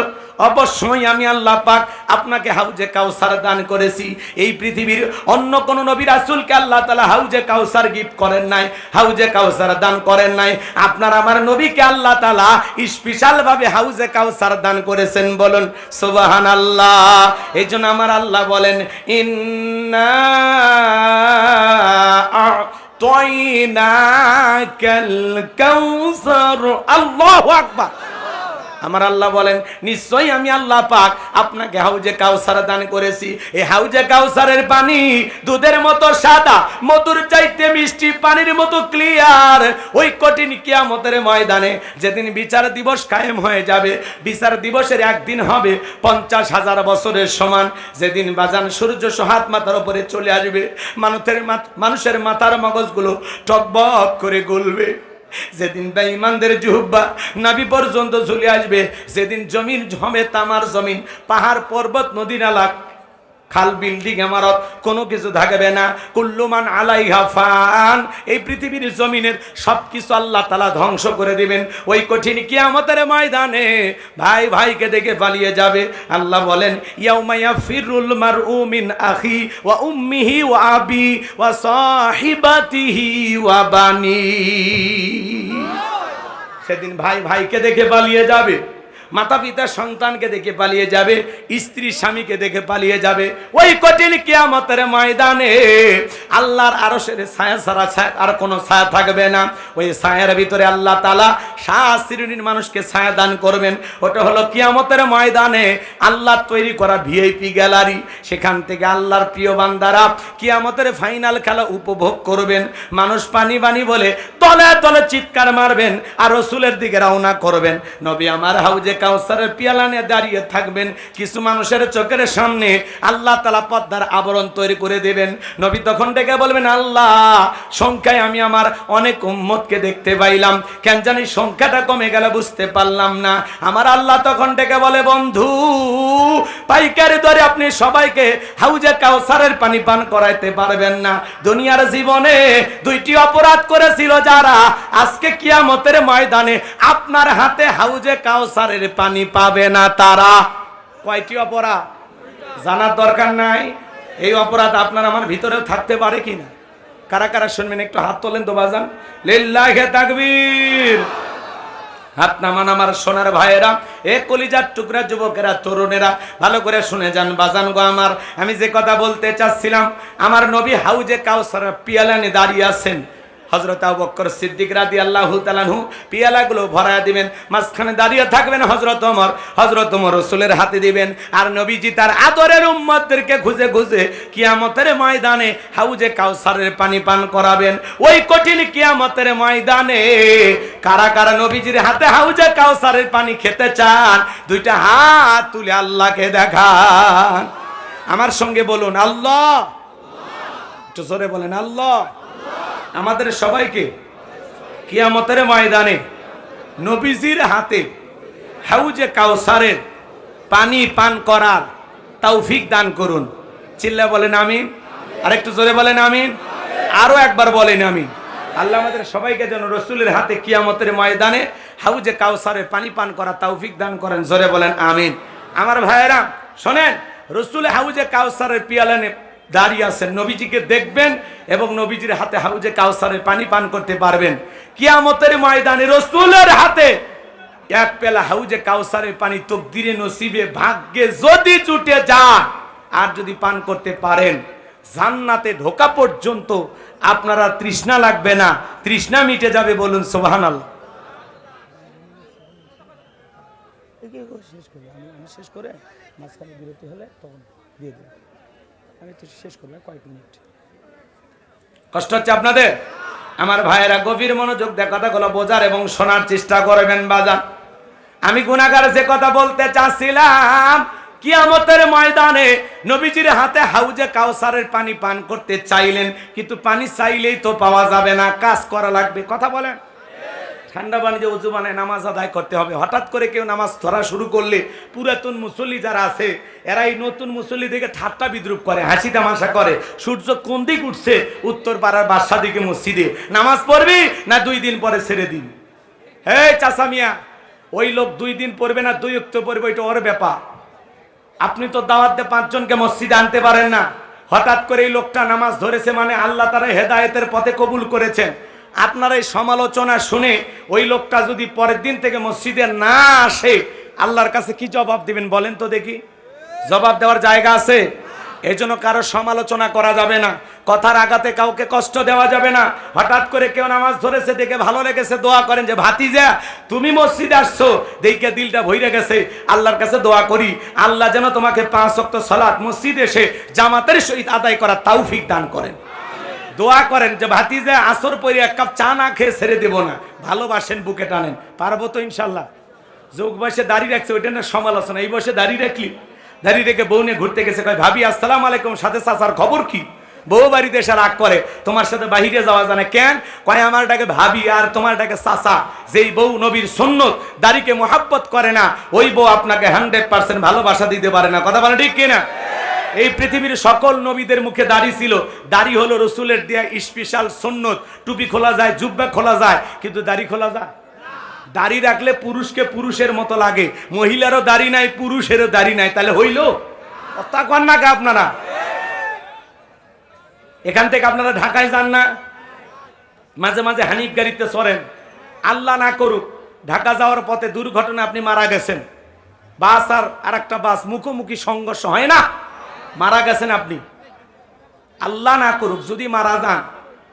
অবশ্যই আমি আল্লাহ পাক আপনাকে হাউজে কাউসার দান করেছি। এই পৃথিবীর অন্য কোন নবী রাসূলকে আল্লাহ তাআলা হাউজে কাউসার গিফট করেন নাই, হাউজে কাউসার দান করেন নাই। আপনার আমার নবীকে আল্লাহ তাআলা স্পেশাল ভাবে হাউজে কাউসার দান করেছেন। বলুন সুবহানাল্লাহ। এই জন্য আমার আল্লাহ বলেন, ইন্না আ'তাইনাকাল কাউসার। আল্লাহু আকবার। আমার আল্লাহ বলেন, নিশ্চয়ই আমি আল্লাহ পাক আপনাকে হাউজে কাউসার দান করেছি। এই হাউজে কাউসারের পানি দুধের মতো সাদা, মধুর চাইতে মিষ্টি, পানির মতো ক্লিয়ার। ওই কঠিন কিয়ামতের ময়দানে যেদিন বিচার দিবস কায়েম হয়ে যাবে, বিচার দিবসের একদিন হবে 50,000 বছরের সমান। যেদিন বাজান সূর্য হাত মাথার উপরে চলে আসবে, মানুষের মাথার মগজগুলো টকবক করে গলবে। যেদিন বেঈমানদের জিহ্বা নাভি পর্যন্ত ঝুলে আসবে, যেদিন জমিন হবে তামার জমিন, পাহাড় পর্বত নদী নালা খাল বিল্ডিং ইমারত কোনো কিছু থাকবে না। কুল্লু মান আলাইহা ফান। এই পৃথিবীর জমিনের সবকিছু আল্লাহ তাআলা ধ্বংস করে দিবেন। ওই কঠিন কিয়ামতের ময়দানে ভাই ভাইকে দেখে পালিয়ে যাবে। আল্লাহ বলেন, ইয়াউমা ইয়াফিরুল মারউ মিন আখি ওয়া উম্মিহি ওয়া আবি ওয়া সাহিবাতিহি ওয়া বানি। সেদিন ভাই ভাইকে দেখে পালিয়ে যাবে, মাতা পিতা সন্তানকে দেখে পালিয়ে যাবে, স্ত্রী স্বামীকে দেখে পালিয়ে যাবে। ওই কঠিন কিয়ামতের ময়দানে আল্লাহর আরশের ছায়া ছাড়া আর কোনো ছায়া থাকবে না। ওই ছায়ার ভিতরে আল্লাহ তাআলা সাত শ্রেণীর মানুষকে ছায়া দান করবেন। ওটা হলো কিয়ামতের ময়দানে আল্লাহর তৈরি করা ভিআইপি গ্যালারি। সেখান থেকে আল্লাহর প্রিয় বান্দারা কিয়ামতের ফাইনাল খেলা উপভোগ করবেন। মানুষ পানি পানি বলে তলে তলে চিৎকার মারবেন আর রাসূলের দিকে রওনা করবেন। নবী আমার হাউজে কাউসারের পিয়ালা নিয়ে দাঁড়িয়ে থাকবেন। কিছু মানুষের চোখের সামনে আল্লাহ তাআলা পর্দার আবরণ তৈরি করে দেবেন। নবী তখন ডেকে বলবেন, আল্লাহ সংখ্যায় আমি আমার অনেক উম্মতকে দেখতে পাইলাম, কেন জানি সংখ্যাটা কমে গেল বুঝতে পারলাম না। আমার আল্লাহ তখন ডেকে বলে, বন্ধু পাইকারি দরে আপনি সবাইকে হাউজে কাউসারের পানি পান করাইতে পারবেন না। দুনিয়ার জীবনে দুইটি অপরাধ করেছিল যারা, আজকে কিয়ামতের ময়দানে আপনার হাতে হাউজে কাউসারের পানি পাবে না তারা। কয়টি অপরাধ জানার দরকার নাই? এই অপরাধ আপনার আমার ভিতরেও থাকতে পারে কিনা? কারা কারা শুনবেন একটু হাত তোলেন তো বাজান। লিল্লাহি তাকবীর। হাত নামান আমার সোনার ভাইয়েরা, এ কলিজার টুকরা যুবকেরা, তরুণেরা, ভালো করে শুনে যান বাজান গো আমার। আমি যে কথা বলতে চাচ্ছিলাম, আমার নবী হাউজে কাউসার পিয়ালা নিয়ে দাঁড়িয়ে আছেন। হযরত আবু বকর সিদ্দিক রাদিয়াল্লাহু তাআলা আনহু পিয়ালাগুলো ভরায়া দিবেন, মাঝখানে দাঁড়িয়ে থাকবেন হযরত ওমর রাসূলের হাতে দিবেন, আর নবীজি তার আদরের উম্মতদেরকে খুঁজে খুঁজে কিয়ামতের ময়দানে হাউজে কাউসারের পানি পান করাবেন। ওই কঠিন কিয়ামতের ময়দানে কারা কারা নবীজির হাতে হাউজে কাউসারের পানি খেতে চান? দুইটা হাত তুলে আল্লাহকে দেখান। আমার সঙ্গে বলুন আল্লাহ। একটু জোরে বলেন আল্লাহ। আমাদের সবাইকে কিয়ামতের ময়দানে নবীজির হাতে হাউজে কাউসারের পানি পান করার তৌফিক দান করুন। চিল্লা বলেন আমিন। আরেকটু জোরে বলেন আমিন। আরো একবার বলেন আমিন। আল্লাহ আমাদের সবাইকে যেন রসুলের হাতে কিয়ামতের ময়দানে হাউজে কাউসারের পানি পান করার তৌফিক দান করেন। জোরে বলেন আমিন। আমার ভাইয়েরা শোনেন, রসুল হাউজে কাউসারের পিয়ালানে দাঁড়িয়ে আছেন, নবীজিকে দেখবেন এবং নবীজির হাতে হাউজে কাউসারের পানি পান করতে পারবেন। কিয়ামতের ময়দানে রসুলের হাতে এক পেলা হাউজে কাউসারের পানি তকদিরে নসিবে ভাগ্যে যদি জুটে যায়, আর যদি পান করতে পারেন, জান্নাতে ঢোকা পর্যন্ত আপনারা তৃষ্ণা লাগবে না, তৃষ্ণা মিটে যাবে। বলুন সুবহানাল্লাহ। শেষ করে মাঝখানে বিরতি হলে তখন দিয়ে দেব। আমি তো শেষ করলাম কয়েক মিনিট। কষ্ট হচ্ছে আপনাদের? আমার ভাইয়েরা গভীর মনোযোগ দিয়ে কথাগুলো বোঝার এবং শোনার চেষ্টা করবেন বাজান। আমি গুনাহগার যে কথা বলতে চাচ্ছিলাম, কিয়ামতের ময়দানে নবীজির হাতে হাউজে কাউসারের পানি পান করতে চাইলেন, কিন্তু পানি চাইলেই তো পাওয়া যাবে না, কাজ করা লাগবে। কথা বলেন। ঠান্ডা পানিতে উজু বানায় নামাজ আদায় করতে হবে। হঠাৎ করে কেউ নামাজ ধরা শুরু করলে পুরাতন মুসল্লি যারা আছে এরা এই নতুন মুসল্লি দিকে ঠাট্টা বিদ্রুপ করে, হাসি তামাশা করে। সূর্য কোন দিক উঠছে? উত্তর পাড়ার বাদশা দিকে মসজিদে। নামাজ পড়বি না 2 দিন পরে ছেড়ে দিন? হে চাচা মিয়া, ওই লোক 2 দিন পড়বে না 2 ওয়াক্ত পড়বে, এটা ওর ব্যাপার। আপনি তো দাওয়াত দিয়ে 5 জনকে মসজিদে আনতে পারেন না। হঠাৎ করে এই লোকটা নামাজ ধরেছে মানে আল্লাহ তাআলা হেদায়েতের পথে কবুল করেছেন। আপনার এই সমালোচনা শুনে ওই লোকটা যদি পরের দিন থেকে মসজিদে না আসে, আল্লাহর কাছে কি জবাব দিবেন বলেন তো দেখি? জবাব দেওয়ার জায়গা আছে? এই জন্য কারো সমালোচনা করা যাবে না, কথার আঘাতে কাউকে কষ্ট দেওয়া যাবে না। হঠাৎ করে কেউ নামাজ ধরেছে দেখে ভালো লেগেছে, দোয়া করেন যে ভাতিজা তুমি মসজিদে আসছো দেখে দিলটা ভইরে গেছে, আল্লাহর কাছে দোয়া করি আল্লাহ যেন তোমাকে 5 ওয়াক্ত সালাত মসজিদে এসে জামাতের সহিত আদায় করার তৌফিক দান করেন। দোয়া করেন যে ভাতিজা আসর পরে 1 কাপ চা না খেয়ে ছেড়ে দেব না, ভালোবাসেন, বুকে টানেন। পারবো তো ইনশাল্লাহ? যোগ বয়সে দাড়ি রাখছে ওইটা না সমালোচনা, এই বয়সে দাড়ি রাখলি, দাড়ি রেখে বউ নিয়ে ঘুরতে গেছে, কয় ভাবি আসসালামু আলাইকুম, সাথে চাচার খবর কি? বউ বাড়িতে এসে রাগ করে, তোমার সাথে বাহিরে যাওয়া জানে কেন? কয় আমারটাকে ভাবি আর তোমারটাকে চাচা। যেই বউ নবীর সুন্নত দাড়িকে মোহাব্বত করে না, ওই বউ আপনাকে 100% ভালোবাসা দিতে পারে না। কথা বলে ঠিক কিনা? এই পৃথিবীর সকল নবীদের মুখে দাড়ি ছিল, দাড়ি হলো রসুলের দেয়া স্পেশাল সুন্নত। টুপি খোলা যায়, জুব্বা খোলা যায়, কিন্তু দাড়ি খোলা যায়? দাড়ি রাখলে পুরুষকে পুরুষের মতো লাগে, মহিলারও দাড়ি নাই পুরুষেরও দাড়ি নাই, তাহলে হইল? কথা কন না কে আপনারা? এখান থেকে আপনারা ঢাকায় যান না, মাঝে মাঝে হানিফ গাড়িতে চড়েন, আল্লাহ না করুক ঢাকা যাওয়ার পথে দুর্ঘটনা আপনি মারা গেছেন, বাস আর একটা বাস মুখোমুখি সংঘর্ষ হয় না, মারা গেছেন আপনি। আল্লাহ না করুক যদি মারা যান,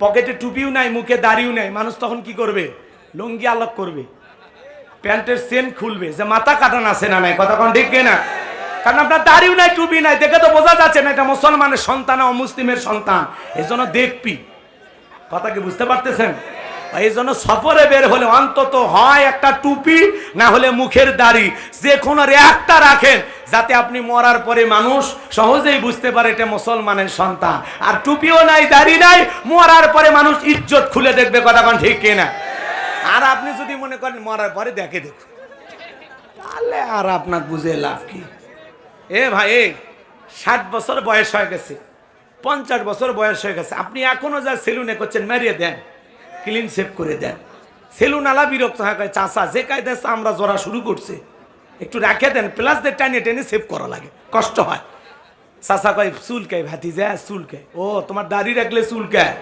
পকেটে টুপিও নাই, মুখে দাড়িও নাই, মানুষ তখন কি করবে? লুঙ্গি আলোক করবে, প্যান্টের চেন খুলবে যে মাথা কাটান আছে না নাই। কথা কোন ঠিক না? কারণ আপনার দাড়িও নাই, টুপি নাই, দেখে তো বোঝা যাচ্ছে না এটা মুসলমানের সন্তান না অমুসলিমের সন্তান। এই জন্য দেখবি, কথা কি বুঝতে পারতেছেন? এই জন্য সফরে বের হলে অন্তত হয় একটা টুপি, না হলে মুখের দাড়ি, যে কোনো একটা রাখেন, যাতে আপনি মরার পরে মানুষ সহজেই বুঝতে পারে এটা মুসলমানের সন্তান। আর টুপিও নাই, দাড়ি নাই, মরার পরে মানুষ ইজ্জত খুলে দেখবে, কথা কোন ঠিক কিনা? আর আপনি যদি মনে করেন মরার পরে দেখে দেখুন, তাহলে আর আপনার বুঝে লাভ কি? এ ভাই, 60 বছর বয়স হয়ে গেছে, 50 বছর বয়স হয়ে গেছে, আপনি এখনো যা সেলুনে করছেন মারিয়ে দেন, ক্লিন সেভ করে দেন। সেলুন আলা বিরক্ত হয়, চাষা যে কায়দায় আমরা জোড়া শুরু করছে একটু রাখে দেন, প্লাস দিয়ে টানে টেনে সেভ করা লাগে, কষ্ট হয়। চাষা কয় চুলকায়, ভাতিজা চুলকায়। ও তোমার দাড়ি রাখলে চুলকায়?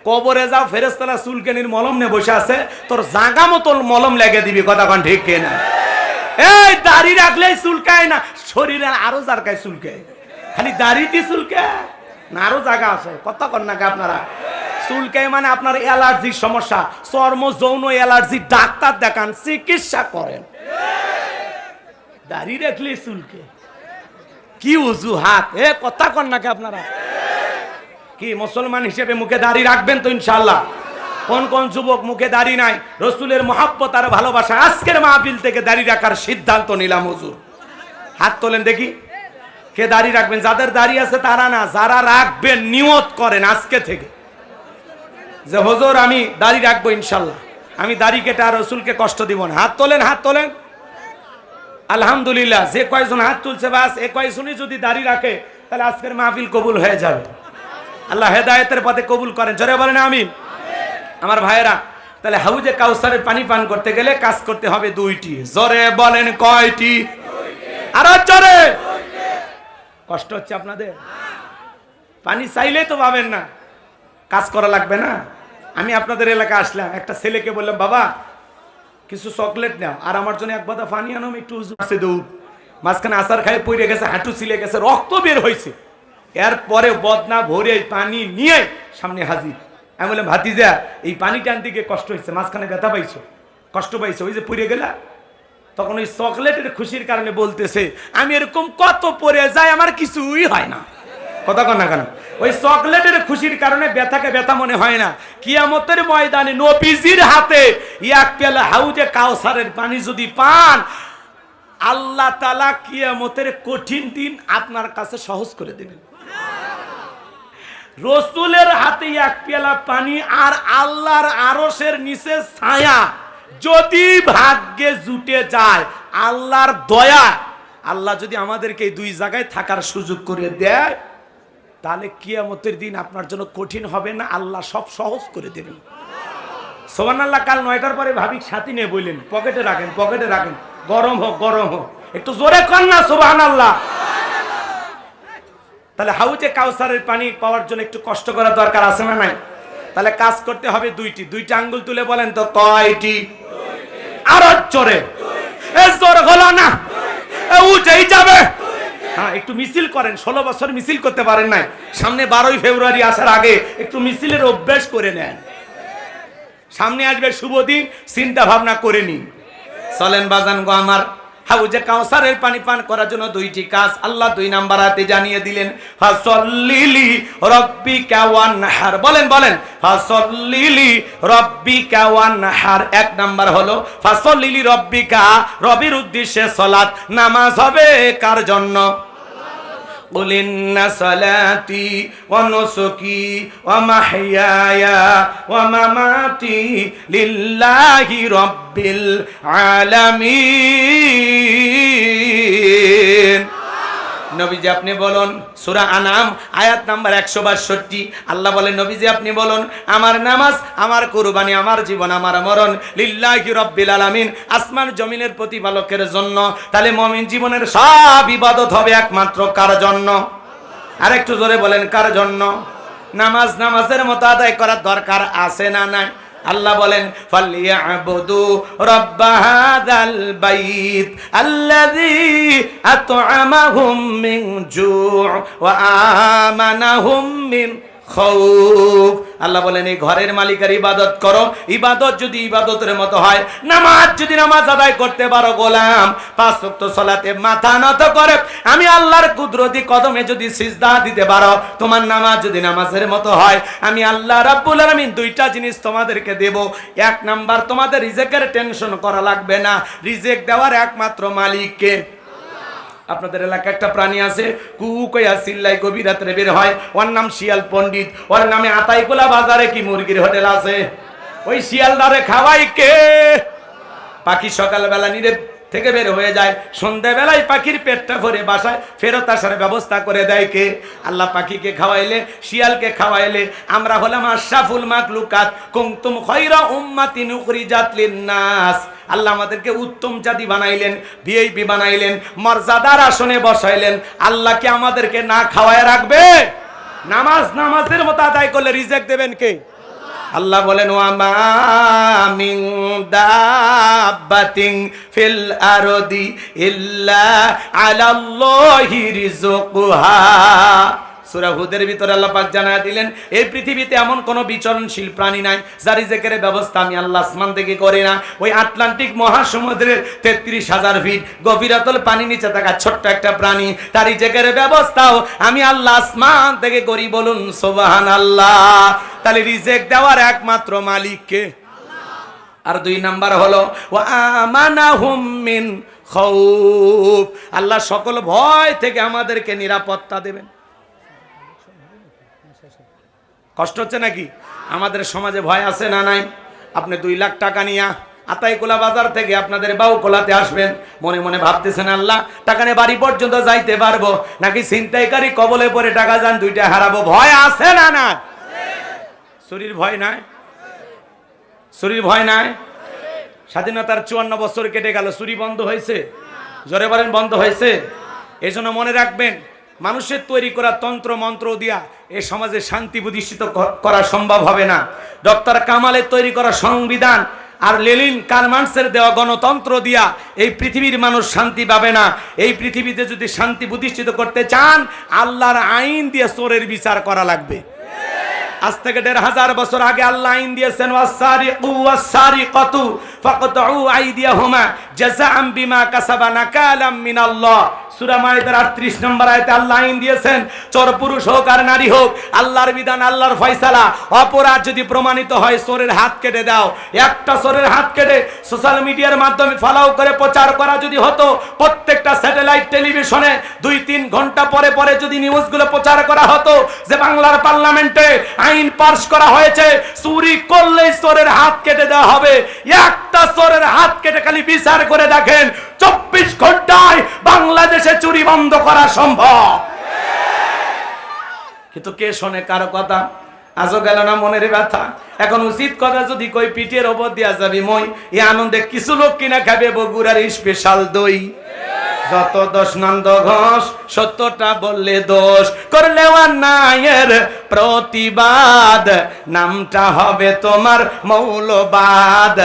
কবরে যাও, ফেরেশতারা চুলকানির মলম নিয়ে বসে আছে, তোর জাগা মতো মলম লেগে দিবি, কথা কোন ঠিক কিনা? এই দাড়ি রাখলেই চুলকায় না, শরীরে আরো জারকায় চুলকায়, খালি দাড়িতে চুলকায় না, আরো জায়গা আছে, কথা কন নাকি আপনারা? চুলকায় মানে আপনার অ্যালার্জির সমস্যা, চর্ম যৌন অ্যালার্জি, ডাক্তার দেখান, চিকিৎসা করেন। দাড়ি রাখলে চুলকে কি অজুহাত? কথা কন নাকি আপনারা? কি মুসলমান হিসেবে মুখে দাড়ি রাখবেন তো ইনশাআল্লাহ? কোন কোন যুবক মুখে দাড়ি নাই, রসুলের মহব্বত আর ভালোবাসা, আজকের মাহফিল থেকে দাড়ি রাখার সিদ্ধান্ত নিলাম হুজুর? হাত তোলেন দেখি, কে দাড়ি রাখবেন? যাদের দাড়ি আছে তারা না, যারা রাখবেন নিয়ত করেন আজকে থেকে যে হুজুর আমি দাড়ি রাখবো ইনশাআল্লাহ, আমি দাড়ি কেটে আর রসুলকে কষ্ট দিব না। হাত তোলেন, হাত তোলেন। আলহামদুলিল্লাহ, যে কয়জন হাত তুলছে বাস এ কয়জনই যদি দাড়ি রাখে তাহলে আজকের মাহফিল কবুল হয়ে যাবে। আল্লাহ হেদায়েতের পথে কবুল করেন, জোরে বলেন আমিন। আমার ভাইয়েরা, তাহলে হাউজে কাউসারের পানি পান করতে গেলে কাজ করতে হবে দুইটি, জোরে বলেন কয়টি? আরো জোরে। কষ্ট হচ্ছে আপনাদের? পানি চাইলেই তো পাবেন না, কাজ করা লাগবে না? আমি আপনাদের এলাকায় আসলাম, একটা ছেলেকে বললাম বাবা কিছু চকলেট নাও আর আমার জন্য এক বাদা পানি আনো, একটু উজুছে দৌড়, মাঝখানে আসার খাই পড়ে গেছে, হাঁটু ছিলে গেছে, রক্ত বের হয়েছে, এরপরে বদনা ভরে পানি নিয়ে সামনে হাজির। আমি বললাম ভাতিজা এই পানি টানতে গিয়ে কষ্ট হয়েছে, মাঝখানে ব্যথা পাইছো, কষ্ট পাইছো, ওই যে পড়ে গেলা। তখন ওই চকলেটের খুশির কারণে বলতেছে আমি এরকম কত পড়ে যায় আমার কিছুই হয় না, কথা কন না কেন? ওই চকলেটের খুশির কারণে ব্যথাকে ব্যথা মনে হয় না। কিয়ামতের ময়দানে নবীজির হাতে এক পেলা হাউজে কাউসারের পানি যদি পান, আল্লাহ তাআলা কিয়ামতের কঠিন দিন আপনার কাছে সহজ করে দেবেন। রসুলের হাতে এক পেলা পানি আর আল্লাহর আরশের নিচে ছায়া যদি ভাগ্যে জুটে যায়, আল্লাহর দয়া, আল্লাহ যদি আমাদেরকে এই দুই জায়গায় থাকার সুযোগ করে দেয়, তাহলে কিয়ামতের দিন আপনার জন্য কঠিন হবে না, আল্লাহ সব সহজ করে দেবেন। সুবহানাল্লাহ। কাল 9টার পরে ভাবিক সাথী নিয়ে বললেন পকেটে রাখেন, পকেটে রাখেন, গরম হোক, গরম হোক, একটু জোরে কর না সুবহানাল্লাহ। তাহলে হাউজে কাউসারের পানি পাওয়ার জন্য একটু কষ্ট করা দরকার আছে না নাই? তাহলে কাজ করতে হবে দুইটি, দুইটা আঙ্গুল তুলে বলেন তো কয়টি? আরো জোরে, জোর হলো না, উঠেই যাবে। হ্যাঁ, একটু মিছিল করেন, 16 বছর মিছিল করতে পারেন নাই, সামনে 12ই ফেব্রুয়ারি আসার আগে একটু মিছিলের অভ্যাস করে নেন। সামনে আসবে শুভ দিন, চিন্তা ভাবনা করে নিন। চলেন বাজান গো আমার, হাউজে কাউসারের পানি পান করার জন্য দুইটি কাজ আল্লাহ 2 নাম্বার আয়াতে জানিয়ে দিলেন। ফাসল্লিলি রাব্বিকা ওয়ানহার, বলেন বলেন, ফাসল্লিলি রাব্বিকা ওয়ানহার। 1 নাম্বার হলো ফাসল্লিলি রাব্বিকা, রবির উদ্দেশ্যে সালাত, নামাজ হবে কার জন্য? قل إن صلاتي ونسكي ومحياي ومماتي لله رب العالمين। নবীজি আপনি বলুন, সূরা আনাম আয়াত নাম্বার 162, আল্লাহ বলেন নবীজি আপনি বলুন আমার নামাজ, আমার কুরবানি, আমার জীবন, আমার মরণ লিল্লাহি রাব্বিল আলামিন, আসমান জমিনের প্রতিপালকের জন্য। তাহলে মুমিন জীবনের সব ইবাদত হবে একমাত্র কার জন্য? আর একটু জোরে বলেন কার জন্য? নামাজ নামাজের মতো আদায় করার দরকার আছে না নাই? আল্লাহ বলেন ফালিয়াবুদু রাব্ব হাযাল বাইত আল্লাযী আত'আমাহুম মিন জু' ওয়া আমানাহুম মিন খাউফ। আল্লাহ বলেন এই ঘরের মালিকের ইবাদত করো, ইবাদত যদি ইবাদতের মতো হয়, নামাজ যদি নামাজ আদায় করতে পারো গোলাম, 5 ওয়াক্ত সালাতে মাথা নত করে আমি আল্লাহর কুদরতি কদমে যদি সিজদা দিতে পারো, তোমার নামাজ যদি নামাজের মতো হয়, আমি আল্লাহ রাব্বুল আলামিন 2টা জিনিস তোমাদেরকে দেব। 1 নাম্বার, তোমাদের রিজিকের টেনশন করা লাগবে না, রিজিক দেওয়ার একমাত্র মালিক কে? আপনাদের এলাকায় একটা প্রাণী আছে, কু কইয়া চিল্লাই গভীর রাত্রে বের হয়, ওর নাম শিয়াল পণ্ডিত। ওর নামে আতাইকুলা বাজারে কি মুরগির হোটেল আছে? ওই শিয়ালদারে খাওয়াই কে? পাখি সকালবেলা নিরে থেকে বের হয়ে যায়, সন্ধ্যাবেলায় পাখির পেটটা ভরে বাসায় ফেরত আসার ব্যবস্থা করে দেয় কে? আল্লাহ পাখিকে খাওয়াইলে, শিয়ালকে খাওয়াইলে আমরা হলাম আশরাফুল মাখলুকাত, কুনতুম খায়রা উম্মাতিন উখরিজাত লিন-নাস। আল্লাহ আমাদেরকে উত্তম জাতি বানাইলেন, ভিআইপি বানাইলেন, মর্যাদার আসনে বসাইলেন। আল্লাহ কি আমাদেরকে না খাওয়ায় রাখবে? নামাজের মতো আদায় করলে রিজেক্ট দেবেন কে? আল্লাহ বলেন, ওয়া মা মিন দাব্বাতিন ফিল আরদি ইল্লা আলাল্লাহি রিজকুহা। সূরা হুদের ভিতরে আল্লাহ পাক জানায়া দিলেন, এই পৃথিবীতে এমন কোন বিচরণশীল প্রাণী নাই যার রিজেকের ব্যবস্থা আমি আল্লাহ আসমান থেকে করি না। ওই আটলান্টিক মহাসমুদ্রের 33,000 ফিট গভীরতল পানি নিচে থাকা ছোট্ট একটা প্রাণী, তার রিজেকের ব্যবস্থাও আমি আল্লাহ আসমান থেকে করি। বলুন সুবহানাল্লাহ। তাহলে রিজেক দেওয়ার একমাত্র মালিক কে? আর 2 নাম্বার হলো ওয়া আমানাহুম মিন খাউফ। আল্লাহ সকল ভয় থেকে আমাদেরকে নিরাপত্তা দেবেন। কষ্ট হচ্ছে নাকি? আমাদের সমাজে ভয় আছে না নাই? আপনি 2 লাখ টাকা নিয়ে আতাইকুলা বাজার থেকে আপনাদের বাউকোলাতে আসবেন, মনে মনে ভাবতেছেন আল্লাহ টাকা নিয়ে বাড়ি পর্যন্ত যাইতে পারবো নাকি ছিনতাইকারী কবলে পড়ে টাকা যান 2টা হারাবো? ভয় আছে না নাই? শরীর ভয় নাই? শরীর ভয় নাই? স্বাধীনতার 54 বছর কেটে গেল, চুরি বন্ধ হয়েছে? জোরে বলেন বন্ধ হয়েছে? এই জন্য মনে রাখবেন, মানুষের তৈরি করা তন্ত্র মন্ত্র দিয়া এ সমাজে শান্তি প্রতিষ্ঠিত করা সম্ভব হবে না। ডক্টর কামালের তৈরি করা সংবিধান আর লেনিন কার্মার্ক্সের দেওয়া গণতন্ত্র দিয়া এই পৃথিবীর মানুষ শান্তি পাবে না। এই পৃথিবীতে যদি শান্তি প্রতিষ্ঠিত করতে চান, আল্লাহর আইন দিয়ে চোরের বিচার করা লাগবে। আজ থেকে 1500 বছর আগে আল্লাহ আইন দিয়েছেন, ওয়াসারিকু ওয়াসারিকাতু ফাকতাউ আইদিয়াহুমা জাযাআম বিমা কাসাবা নাকালাম মিনাল্লাহ। সূরা মাইদার 38 নম্বর আয়াতে আল্লাহ আইন দিয়েছেন, চোর পুরুষ হোক আর নারী হোক, আল্লাহর বিধান, আল্লাহর ফয়সালা। অপরাধ যদি প্রমাণিত হয় চোরের হাত কেটে দাও। একটা চোরের হাত কেটে সোশ্যাল মিডিয়ার মাধ্যমে ফলাও করে প্রচার করা যদি হতো, প্রত্যেকটা স্যাটেলাইট টেলিভিশনে 2-3 ঘন্টা পরে পরে যদি নিউজগুলো প্রচার করা হতো যে বাংলার পার্লামেন্টে আইন পাস করা হয়েছে, চুরি করলেই চোরের হাত কেটে দেওয়া হবে। একটা চোরের হাত কেটে খালি বিচার করে দেখেন, 24 ঘন্টায় বাংলাদেশে চুরি বন্ধ করা সম্ভব। কিন্তু কে শোনে কারো কথা? আজও গেল না মনের ব্যথা। এখন উচিত কথা যদি কই, পিঠের ওপর দিয়া যাবি মই। এই আনন্দে কিছু লোক কিনা খাবে বগুড়ার স্পেশাল দই। যত দোষ নন্দ ঘোষ, সত্যটা বললে দোষ, করলে অন্যায়ের প্রতিবাদ, নামটা হবে তোমার মৌলবাদ,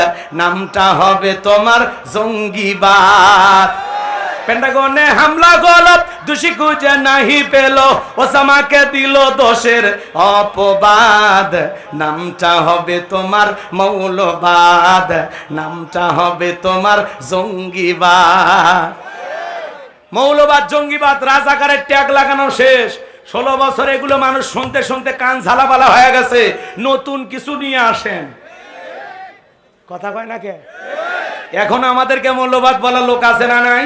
নামটা হবে তোমার জঙ্গিবাদ। পেন্টাগনে হামলা গলত, দোষী খুঁজে নাহি পেল, ওসামাকে দিল দোষের অপবাদ, নামটা হবে তোমার মৌলবাদ, নামটা হবে তোমার জঙ্গিবাদ। মৌলবাদ, জঙ্গিবাদ, রাজাকারের ট্যাগ লাগানো শেষ। 16 বছর এগুলো মানুষ শুনতে শুনতে কান ঝালাপালা হয়ে গেছে। নতুন কিছু নিয়ে আসেন। কথা কয় না কে? এখন আমাদেরকে মৌলবাদ বলা লোক আছে না নাই?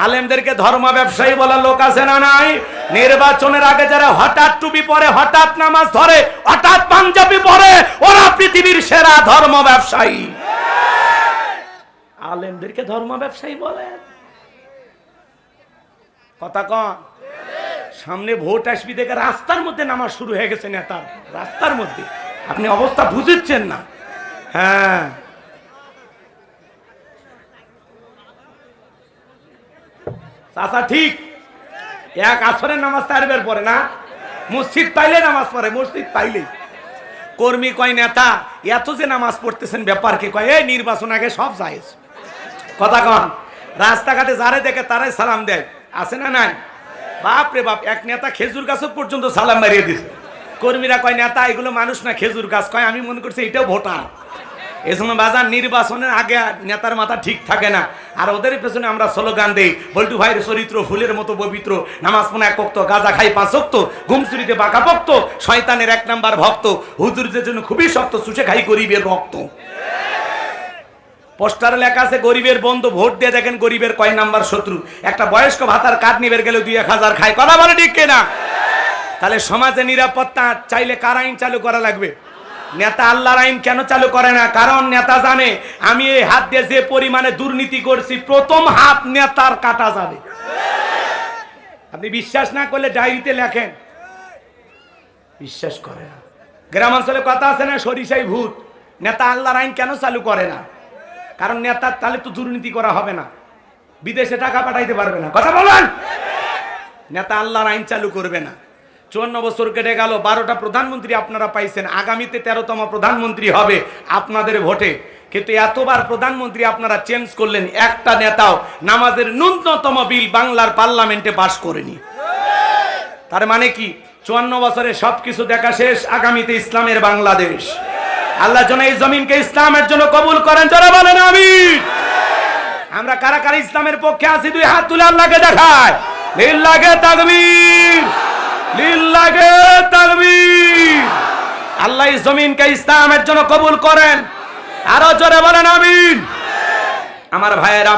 আলেমদেরকে ধর্ম ব্যবসায়ী বলা লোক আছে না নাই? নির্বাচনের আগে যারা হঠাৎ টুপি পরে, হঠাৎ নামাজ ধরে, হঠাৎ পাঞ্জাবি পরে, ওরা পৃথিবীর সেরা ধর্ম ব্যবসায়ী। আলেমদেরকে ধর্ম ব্যবসায়ী বলে? কথা কন। সামনে ভোট আসবি দেখে রাস্তার মধ্যে নামাজ শুরু হয়ে গেছে নেতার, রাস্তার মধ্যে। আপনি অবস্থা বুঝিচ্ছেন না। হ্যাঁ, চাচা ঠিক। এক আসরের নামাজ 4 বার পড়ে না, মসজিদ পাইলে নামাজ পড়ে, মসজিদ পাইলে। কর্মী কয় নেতা এত যে নামাজ পড়তেছেন ব্যাপার কি? কয় এই নির্বাচন আগে সব জায়েজ। কথা কন। রাস্তাঘাটে যারে দেখে তারাই সালাম দেয়, আছে না নাই? বাপ রে বাপ, এক নেতা খেজুর গাছ পর্যন্ত সালাম মারিয়ে দিছে। কর্মীরা কয় নেতা এগুলো মানুষ না, খেজুর গাছ। কয় আমি মনে করছি এটাও ভোটার। এজন্য বাজার নির্বাচনের আগে নেতার মাথা ঠিক থাকে না। আর ওদের পেছনে আমরা স্লোগান দেই, বল্টু ভাইয়ের চরিত্র ফুলের মতো পবিত্র, নামাজ পড়ে 1 ওয়াক্ত, গাঁজা খাই 5 ওয়াক্ত, ঘুম চুরিতে বাঁকা ভক্ত, শয়তানের 1 নাম্বার ভক্ত, হুজুরদের জন্য খুবই শক্ত, চুষে খাই গরিবের রক্ত। পোস্টার লেখা আছে গরিবের বন্ধু, ভোট দিয়ে দেখেন গরিবের কয় নাম্বার শত্রু। একটা বয়স্ক ভাতার কার্ড নিবে গেলে 2-1000 খায়, কথা বলে ঠিক কিনা? তাহলে সমাজে নিরাপত্তা চাইলে কার আইন চালু করা লাগবে? নেতা আল্লাহর আইন কেন চালু করে না? কারণ নেতা জানে আমি এই হাত দিয়ে যে পরিমাণে দুর্নীতি করছি, প্রথম হাত নেতার কাটা যাবে। আপনি বিশ্বাস না করলে ডায়েরিতে লেখেন, বিশ্বাস করে না। গ্রামাঞ্চলে কথা আছে না, সরিষাই ভূত। নেতা আল্লাহর আইন কেন চালু করে না? কারণ নেতার তাহলে তো দুর্নীতি করা হবে না, বিদেশে টাকা পাঠাইতে পারবে না, কথা বলেন। নেতা আল্লাহর আইন চালু করবে না। 54 বছর কেটে গেল, 12টা প্রধানমন্ত্রী আপনারা পাইছেন, আগামীতে 13তম প্রধানমন্ত্রী হবে আপনাদের ভোটে। কিন্তু এতবার প্রধানমন্ত্রী আপনারা চেঞ্জ করলেন, একটা নেতাও নামাজের ন্যূনতম বিল বাংলার পার্লামেন্টে পাশ করেনি। তার মানে কি 54 বছরে সবকিছু দেখা শেষ, আগামীতে ইসলামের বাংলাদেশ। আল্লাহ যেন এই জমিনকে ইসলামের জন্য কবুল করেন, যারা বলেন আমিন। আমরা কারা কারা ইসলামের পক্ষে আছি, 2 হাত তুলে আল্লাহকে দেখায়। লিল্লাহে তাকবীর, লিল্লাহে তাকবীর। আল্লাহ এই জমিনকে ইসলামের জন্য কবুল করেন, আরো জোরে বলেন আমিন। আমার ভাইয়েরা,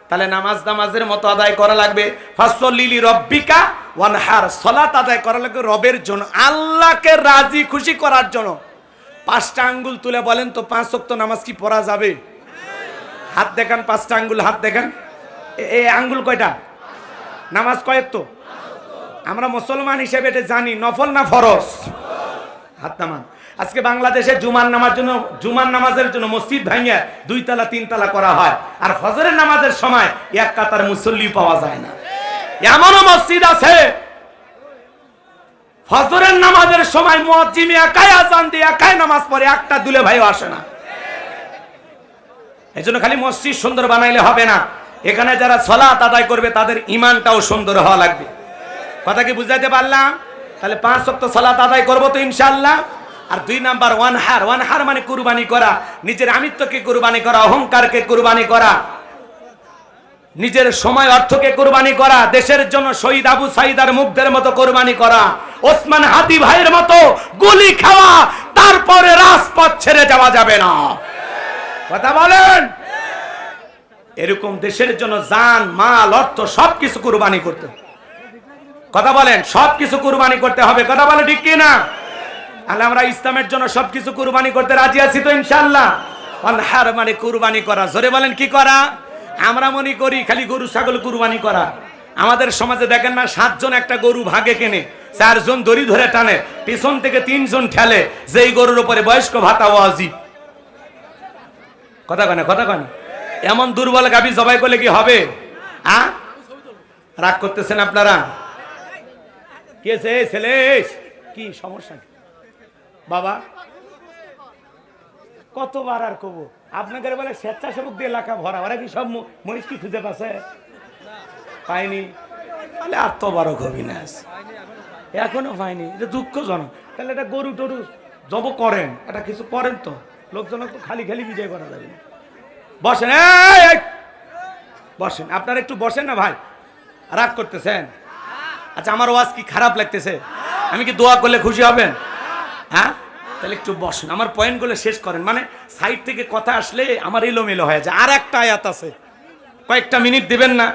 তাহলে নামাজের মতো আদায় করা লাগবে। ফাসল্লি লিরাব্বিকা ওয়ানহার, সালাত আদায় করা লাগবে রবের জন্য, আল্লাহকে রাজি খুশি করার জন্য। 5টা আঙ্গুল তুলে বলেন তো 5 ওয়াক্ত নামাজ কি পড়া যাবে? হাত দেখান, 5টা আঙ্গুল হাত দেখান। এই আঙ্গুল কয়টা? নামাজ কয়েক তো? আমরা মুসলমান হিসেবে এটা জানি, নফল না ফরজ? হাত নামান। আজকে বাংলাদেশে জুমার নামাজের জন্য মসজিদ ভাঙিয়ে 2 তলা 3 তলা করা হয়, আর ফজরের নামাজের সময় এক কাতার মুসল্লি পাওয়া যায় না। এমনও মসজিদ আছে ফজরের নামাজের সময় মুয়াজ্জিন একাই আযান দিয়ে একাই নামাজ পড়ে, একটা দুলে ভাইও আসে না। এজন্য খালি মসজিদ সুন্দর বানাইলে হবে না, এখানে যারা সালাত আদায় করবে তাদের ঈমানটাও সুন্দর হওয়া লাগবে। কথা কি বুঝাইতে পারলাম? তাহলে 5 ওয়াক্ত সালাত আদায় করব তো ইনশাআল্লাহ। আর 2 নাম্বার ওয়ানহার মানে কুরবানি করা, নিজের আমিত্বকে কুরবানি করা, অহংকারকে কুরবানি করা, নিজের সময় অর্থকে কুরবানি করা, দেশের জন্য শহীদ আবু সাঈদার মুগ্ধের মতো কুরবানি করা, ওসমান হাদি ভাইয়ের মতো গুলি খাওয়া, তারপরে রাজপথ ছেড়ে যাওয়া যাবে না, কথা বলেন। এরকম দেশের জন্য জান মাল অর্থ সবকিছু কুরবানি করতে, কথা বলেন, সবকিছু কুরবানি করতে হবে, কথা বলে ঠিক কি না? তাহলে আমরা ইসলামের জন্য সবকিছু কুরবানি করতে রাজি আছি তো ইনশাআল্লাহ। ওয়ানহার মানে কুরবানি করা, জোরে বলেন কি করা? আমরা মনে করি খালি গরু ছাগল কুরবানি করা। আমাদের সমাজে দেখেন না, 7 জন একটা গরু ভাগে কেনে, 4 জন দড়ি ধরে টানে, পিছন থেকে 3 জন ঠেলে, যেই গরুর উপরে বয়স্ক ভাতা ওয়াজিব, কথা কয় না, কথা কয় না। এমন দুর্বল গাভী জবাই করলে কি হবে? রাগ করতেছেন আপনারা? কে ছেলে, কি সমস্যা বাবা? কতবার আর কব আপনাদের বলে স্বেচ্ছাসেবক দিয়ে এলাকা ভরা, ওরা কি সব মহিষ কি খুঁজে পাচ্ছে? পায়নি, তাহলে আর তো বড় কবি না, এখনো পায়নি, এটা দুঃখজনক। তাহলে এটা গরু টরু জব করেন, এটা কিছু করেন তো, লোকজন তো খালি খালি বিজয় করা যাবে না। বসেন, বসেন, আপনারা একটু বসেন না ভাই, রাগ করতেছেন? আচ্ছা, আমার ওয়াজ কি খারাপ লাগতেছে? আমি কি দোয়া করলে খুশি হবেন? হ্যাঁ, তাহলে একটু বসেন, আমার পয়েন্টগুলো শেষ করেন। মানে সাইড থেকে কথা আসলে আমার এলোমেলো হয়ে যায়। আর একটা আয়াত আছে, কয়েকটা মিনিট দিবেন না?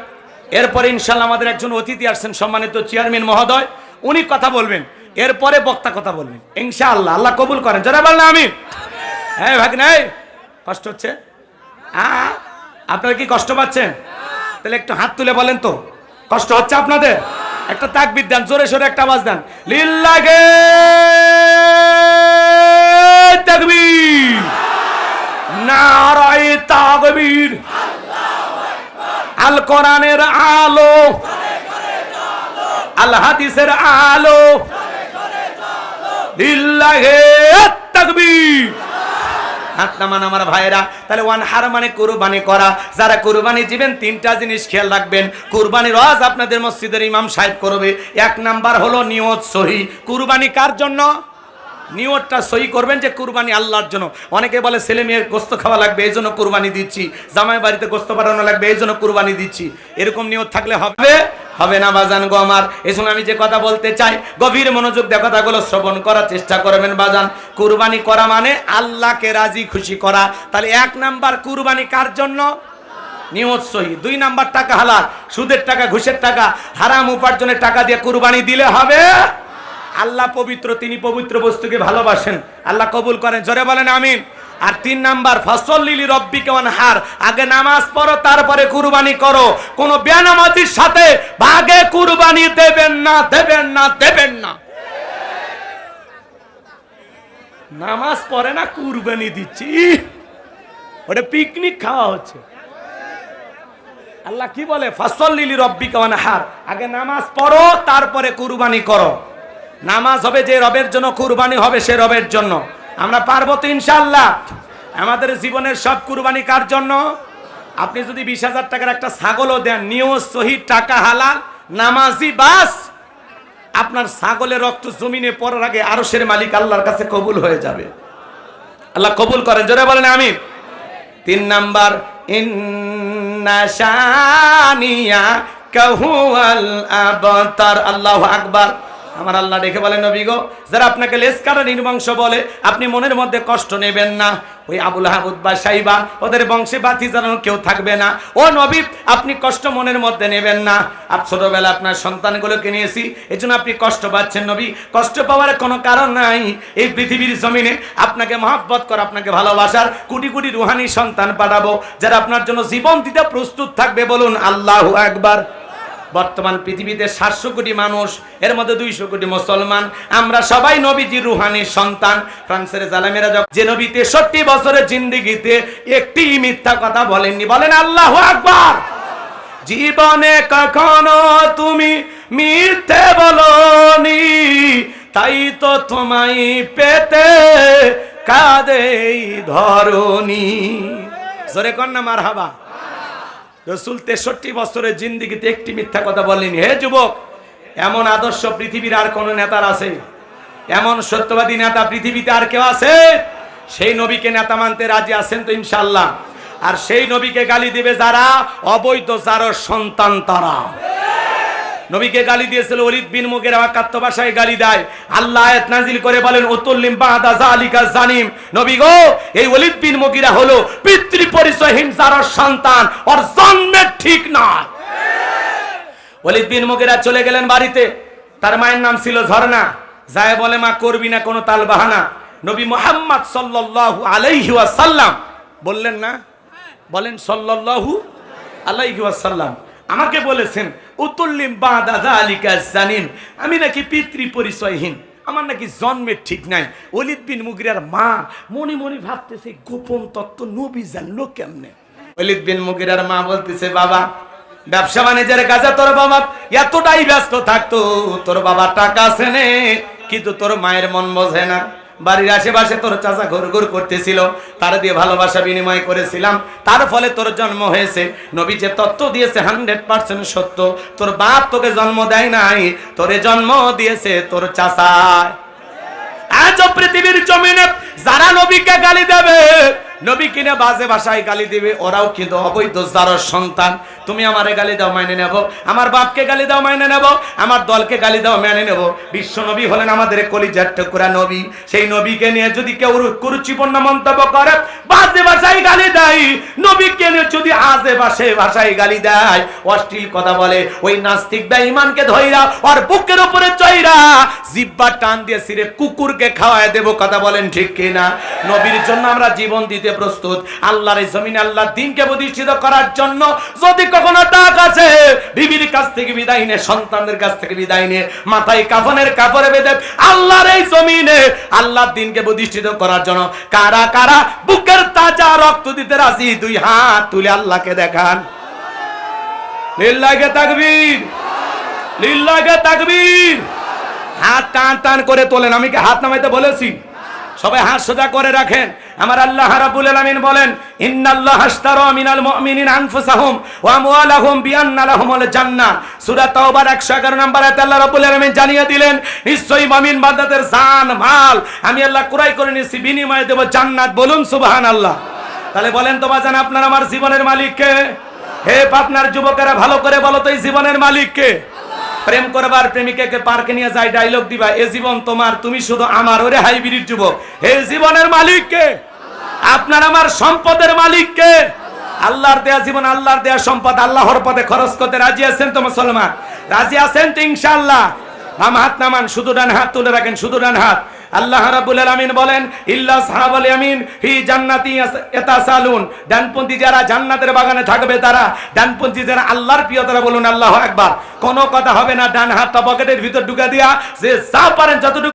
এরপরে ইনশাল্লাহ আমাদের একজন অতিথি আসছেন, সম্মানিত চেয়ারম্যান মহোদয়, উনি কথা বলবেন, এরপরে বক্তা কথা বলবেন ইনশাআল্লাহ। আল্লাহ কবুল করেন, যারা বললেন আমিন। হ্যাঁ ভাগ্নে, কষ্ট হচ্ছে? আপনারা কি কষ্ট পাচ্ছেন? তাহলে একটু হাত তুলে বলেন তো, কষ্ট হচ্ছে আপনাদের? একটা তাকবীর দেন, জোরে সোরে একটা আওয়াজ দেন, লিল্লাহে তাকবীর, নারায়ে তাকবীর, আল কোরআনের আলো, আল হাদিসের আলো, লিল্লাহে তাকবীর। হাত নামান আমার ভাইয়েরা। তাহলে ওয়ানহার মানে কুরবানি করা। যারা কুরবানি দিবেন 3টা জিনিস খেয়াল রাখবেন। কুরবানির ওয়াজ আপনাদের মসজিদের ইমাম সাহেব করবে। 1 নাম্বার হলো নিয়ত সহি। কুরবানি কার জন্য? নিয়তটা সহি করবেন যে কুরবানি আল্লাহর জন্য। অনেকে বলে ছেলে মেয়ের গোস্ত খাওয়া লাগবে এই জন্য কুরবানি দিচ্ছি, জামাই বাড়িতে গোস্ত পাঠানো লাগবে এই জন্য কুরবানি দিচ্ছি, এরকম নিয়ত থাকলে হবে? হবে না বাজান গো আমার। এজন্য আমি যে কথা বলতে চাই গভীর মনোযোগ দিয়ে কথাগুলো শ্রবণ করার চেষ্টা করবেন বাজান। কুরবানি করা মানে আল্লাহকে রাজি খুশি করা। তাহলে 1 নাম্বার কুরবানি কার জন্য? নিয়ত সহি। 2 নাম্বার টাকা হালাল, সুদের টাকা, ঘুষের টাকা, হারাম উপার্জনের টাকা দিয়ে কুরবানি দিলে হবে। আল্লাহ পবিত্র, তিনি পবিত্র বস্তুকে ভালোবাসেন, আল্লাহ কবুল করেন, জোরে বলেন আমিন। আর 3 নাম্বার ফাসল্লি লিরাব্বিকা ওয়ানহার, আগে নামাজ পড়ো তারপরে কুরবানি করো। কোন বেনামাজির সাথে ভাগে কুরবানি দেবেন না, দেবেন না, দেবেন না। নামাজ পড়ে না কুরবানি দিচ্ছি, ওটা পিকনিক খাওয়া হচ্ছে। আল্লাহ কি বলে? ফাসল্লি লিরাব্বিকা ওয়ানহার, আগে নামাজ পড়ো তারপরে কুরবানি করো। নামাজ হবে যে রবের জন্য, কুরবানি হবে সে রবের জন্য। আমরা পারবো তো ইনশাআল্লাহ? আমাদের জীবনের সব কুরবানি কার জন্য? আপনি যদি 20,000 টাকার একটা ছাগলও দেন, নিয়ত সহি, টাকা হালাল, নামাজি, বাস আপনার ছাগলের রক্ত জমিনে পড়ার আগে আরশের মালিক আল্লাহর কাছে কবুল হয়ে যাবে। আল্লাহ কবুল করেন, জোরে বলেন আমিন। 3 নাম্বার ইন্না শানিয়াকা হুয়াল আবতার। আল্লাহু আকবার। আমার আল্লাহ দেখে বলেন নবী গো, যারা আপনাকে লেসকারা নির্বংশ বলে আপনি মনের মধ্যে কষ্ট নেবেন না। ওই আবুল আহাব, উতবা, সাইবা, ওদের বংশে বাতি জ্বালানো কেউ থাকবে না। ও নবী, আপনি কষ্ট মনের মধ্যে নেবেন না। আর ছোটবেলা আপনার সন্তানগুলোকে নিয়েছি, এজন্য আপনি কষ্ট পাচ্ছেন। নবী, কষ্ট পাওয়ার কোনো কারণ নাই। এই পৃথিবীর জমিনে আপনাকে মহব্বত করা, আপনাকে ভালোবাসার কোটি কোটি রুহানি সন্তান পাঠাবো, যারা আপনার জন্য জীবন দিতে প্রস্তুত থাকবে। বলুন আল্লাহু আকবার। বর্তমান পৃথিবীতে 700 কোটি মানুষ, এর মধ্যে 200 কোটি মুসলমান। আমরা সবাই নবীজির রুহানি সন্তান। ফ্রান্সের জালেমেরা যে নবী 63 বছরের জিন্দেগিতে একটি মিথ্যা কথা বলেননি। বলেন আল্লাহু আকবার। জীবনে কখনো তুমি মিথ্যে বলনি, তাই তো তোমায় পেতে কাঁদেই ধরনি। জোরে কন্যা মারহাবা। রাসূল 63 বছরের জিন্দেগিতে একটি মিথ্যা কথা বলেননি। হে যুবক, এমন আদর্শ পৃথিবীর আর কোন নেতার আছে? এমন সত্যবাদী নেতা পৃথিবীতে আর কেউ আছে? সেই নবীকে নেতা মানতে রাজি আছেন তো ইনশাআল্লাহ? আর সেই নবীকে গালি দিবে যারা, অবৈধ যারা সন্তান তারা। নবীকে গালি দিয়েছিল ওলীদ বিন মুগীরা, কাত্ত ভাষায় গালি দেয়। আল্লাহ আয়াত নাজিল করে বলেন উতুল্লিম বাদা যালিকা জানিম। নবী গো, এই ওলীদ বিন মুগীরা হলো পিতৃ পরিচয়হীন যারা সন্তান, ওর জন্মের ঠিক নয়। ওলীদ বিন মুগীরা চলে গেলেন বাড়িতে, তার মায়ের নাম ছিল ঝর্ণা। যায় বলে, মা করবি না কোনো তাল বাহানা। নবী মুহাম্মদ সাল্লাল্লাহু আলাইহি ওয়াসাল্লাম বললেন না, বলেন সাল্লাল্লাহু আলাইহি ওয়াসাল্লাম আমাকে বলেছেন উতুল্লিম বাদা যালিকা জানিম, আমি নাকি পিতৃ পরিচয়হীন, আমার নাকি জন্মের ঠিক নাই। ওলীদ বিন মুগীরার মা মনে মনে ভাবতেছে গোপন তত্ত্ব নবী জানলো কেমনে। ওলীদ বিন মুগীরার মা বলতেছে, বাবা ব্যবসা বাণিজ্যের কাজে তোর বাবা এতটাই ব্যস্ত থাকতো, তোর বাবা টাকা আছে নে, কিন্তু তোর মায়ের মন বোঝে না। বাড়ির আশেপাশে তোর চাচা ঘুরঘুর করতেছিল, তার দিয়ে ভালোবাসা বিনিময় করেছিলাম, তার ফলে তোর জন্ম হয়েছে। নবী যে তত্ত্ব দিয়েছে 100% সত্য। তোর বাপ তোকে জন্ম দেয় নাই, তোরে জন্ম দিয়েছে তোর চাচা। আজ পৃথিবীর জমিনে যারা নবীকে গালি দেবে, নবী কিনে বাজে ভাষায় গালি দিবে, ওরাও কিন্তু অবৈধ যারা সন্তান। তুমি আমারে গালি দাও মাইনে নেব, আমার বাপকে গালি দাও মাইনে নেব, আমার দলকে গালি দাও মেনে নেব। বিশ্ব নবী হলেন আমাদের কলিজার টুকরা নবী। সেই নবীকে নিয়ে যদি কেউ কুরুচিপূর্ণ মন্তব্য করে, বাজে ভাষায় গালি দেয়, নবীকে নিয়ে যদি আজে বাজে ভাষায় গালি দেয়, অশ্লীল কথা বলে, ওই নাস্তিক বেঈমানকে ধইরা ওর বুকের উপরে চইরা জিহ্বা টান দিয়ে ছিঁড়ে কুকুরকে খাওয়ায় দেব। কথা বলেন ঠিক কিনা? নবীর জন্য আমরা জীবন দিতে প্রস্তুত। আল্লাহর এই জমিনে আল্লাহর দ্বীনকে প্রতিষ্ঠিত করার জন্য যদি কখনো ডাক আছে, বিবির কাছ থেকে বিদায় নে, সন্তানদের কাছ থেকে বিদায় নে, মাথায় কাফনের কাপড়ে বেঁধে আল্লাহর এই জমিনে আল্লাহর দ্বীনকে প্রতিষ্ঠিত করার জন্য কারা কারা বুকের তাজা রক্ত দিতে রাজি? 2 হাত তুলে আল্লাহকে দেখান। লিল্লাহি তাকবীর, লিল্লাহি তাকবীর। হাত টান টান করে তোলেন। আমি কি হাত নামাইতে বলেছি? সবাই হাত সোজা করে রাখেন। আমার আল্লাহ রাব্বুল আলামিন বলেন, ইন্নাল্লাহা আশতারা মিনাল মুমিনিনা আনফুসাহুম ওয়া আমওয়ালাহুম বিআন্না লাহুমুল জান্নাহ। সূরা তাওবার 111 নম্বর আয়াতে আল্লাহ রাব্বুল আলামিন জানিয়ে দিলেন, নিশ্চয়ই মুমিন বান্দাদের জান মাল আমি আল্লাহ ক্রয় করে নিয়েছি, বিনিময়ে দেব জান্নাত। বলুন সুবহানাল্লাহ। তাহলে বলেন তো বাজান, আপনার আমার জীবনের মালিক কে? হে পাবনার যুবকেরা ভালো করে বলো তো এই জীবনের মালিক কে? প্রেম করবার প্রেমিকাকে পার্কে নিয়ে যায় ডায়লগ দিবা, এ জীবন তোমার, তুমি শুধু আমার। ওরে হাইব্রিড যুবক, এই জীবনের মালিক কে? আপনার আমার সম্পদের মালিক কে? আল্লাহর দেয়া জীবন, আল্লাহর দেয়া সম্পদ আল্লাহর পথে খরচ করতে রাজি আছেন তো মুসলমান? রাজি আছেন তো ইনশাআল্লাহ? বাম হাত নামান, শুধু ডান হাত তুলে রাখেন, শুধু ডান হাত। আল্লাহ রাব্বুল আলামিন বলেন ইল্লা সাহাবাল ইয়ামিন ফি জান্নাতি ইয়াতাসালুন, ডানপন্থী যারা জান্নাতের বাগানে থাকবে তারা, ডানপন্থী যারা আল্লাহর প্রিয় তারা বলুন আল্লাহু আকবার। কোনো কথা হবে না, ডান হাতটা পকেটের ভিতর ঢুকা দিয়া যে যা পারেন যতটুকু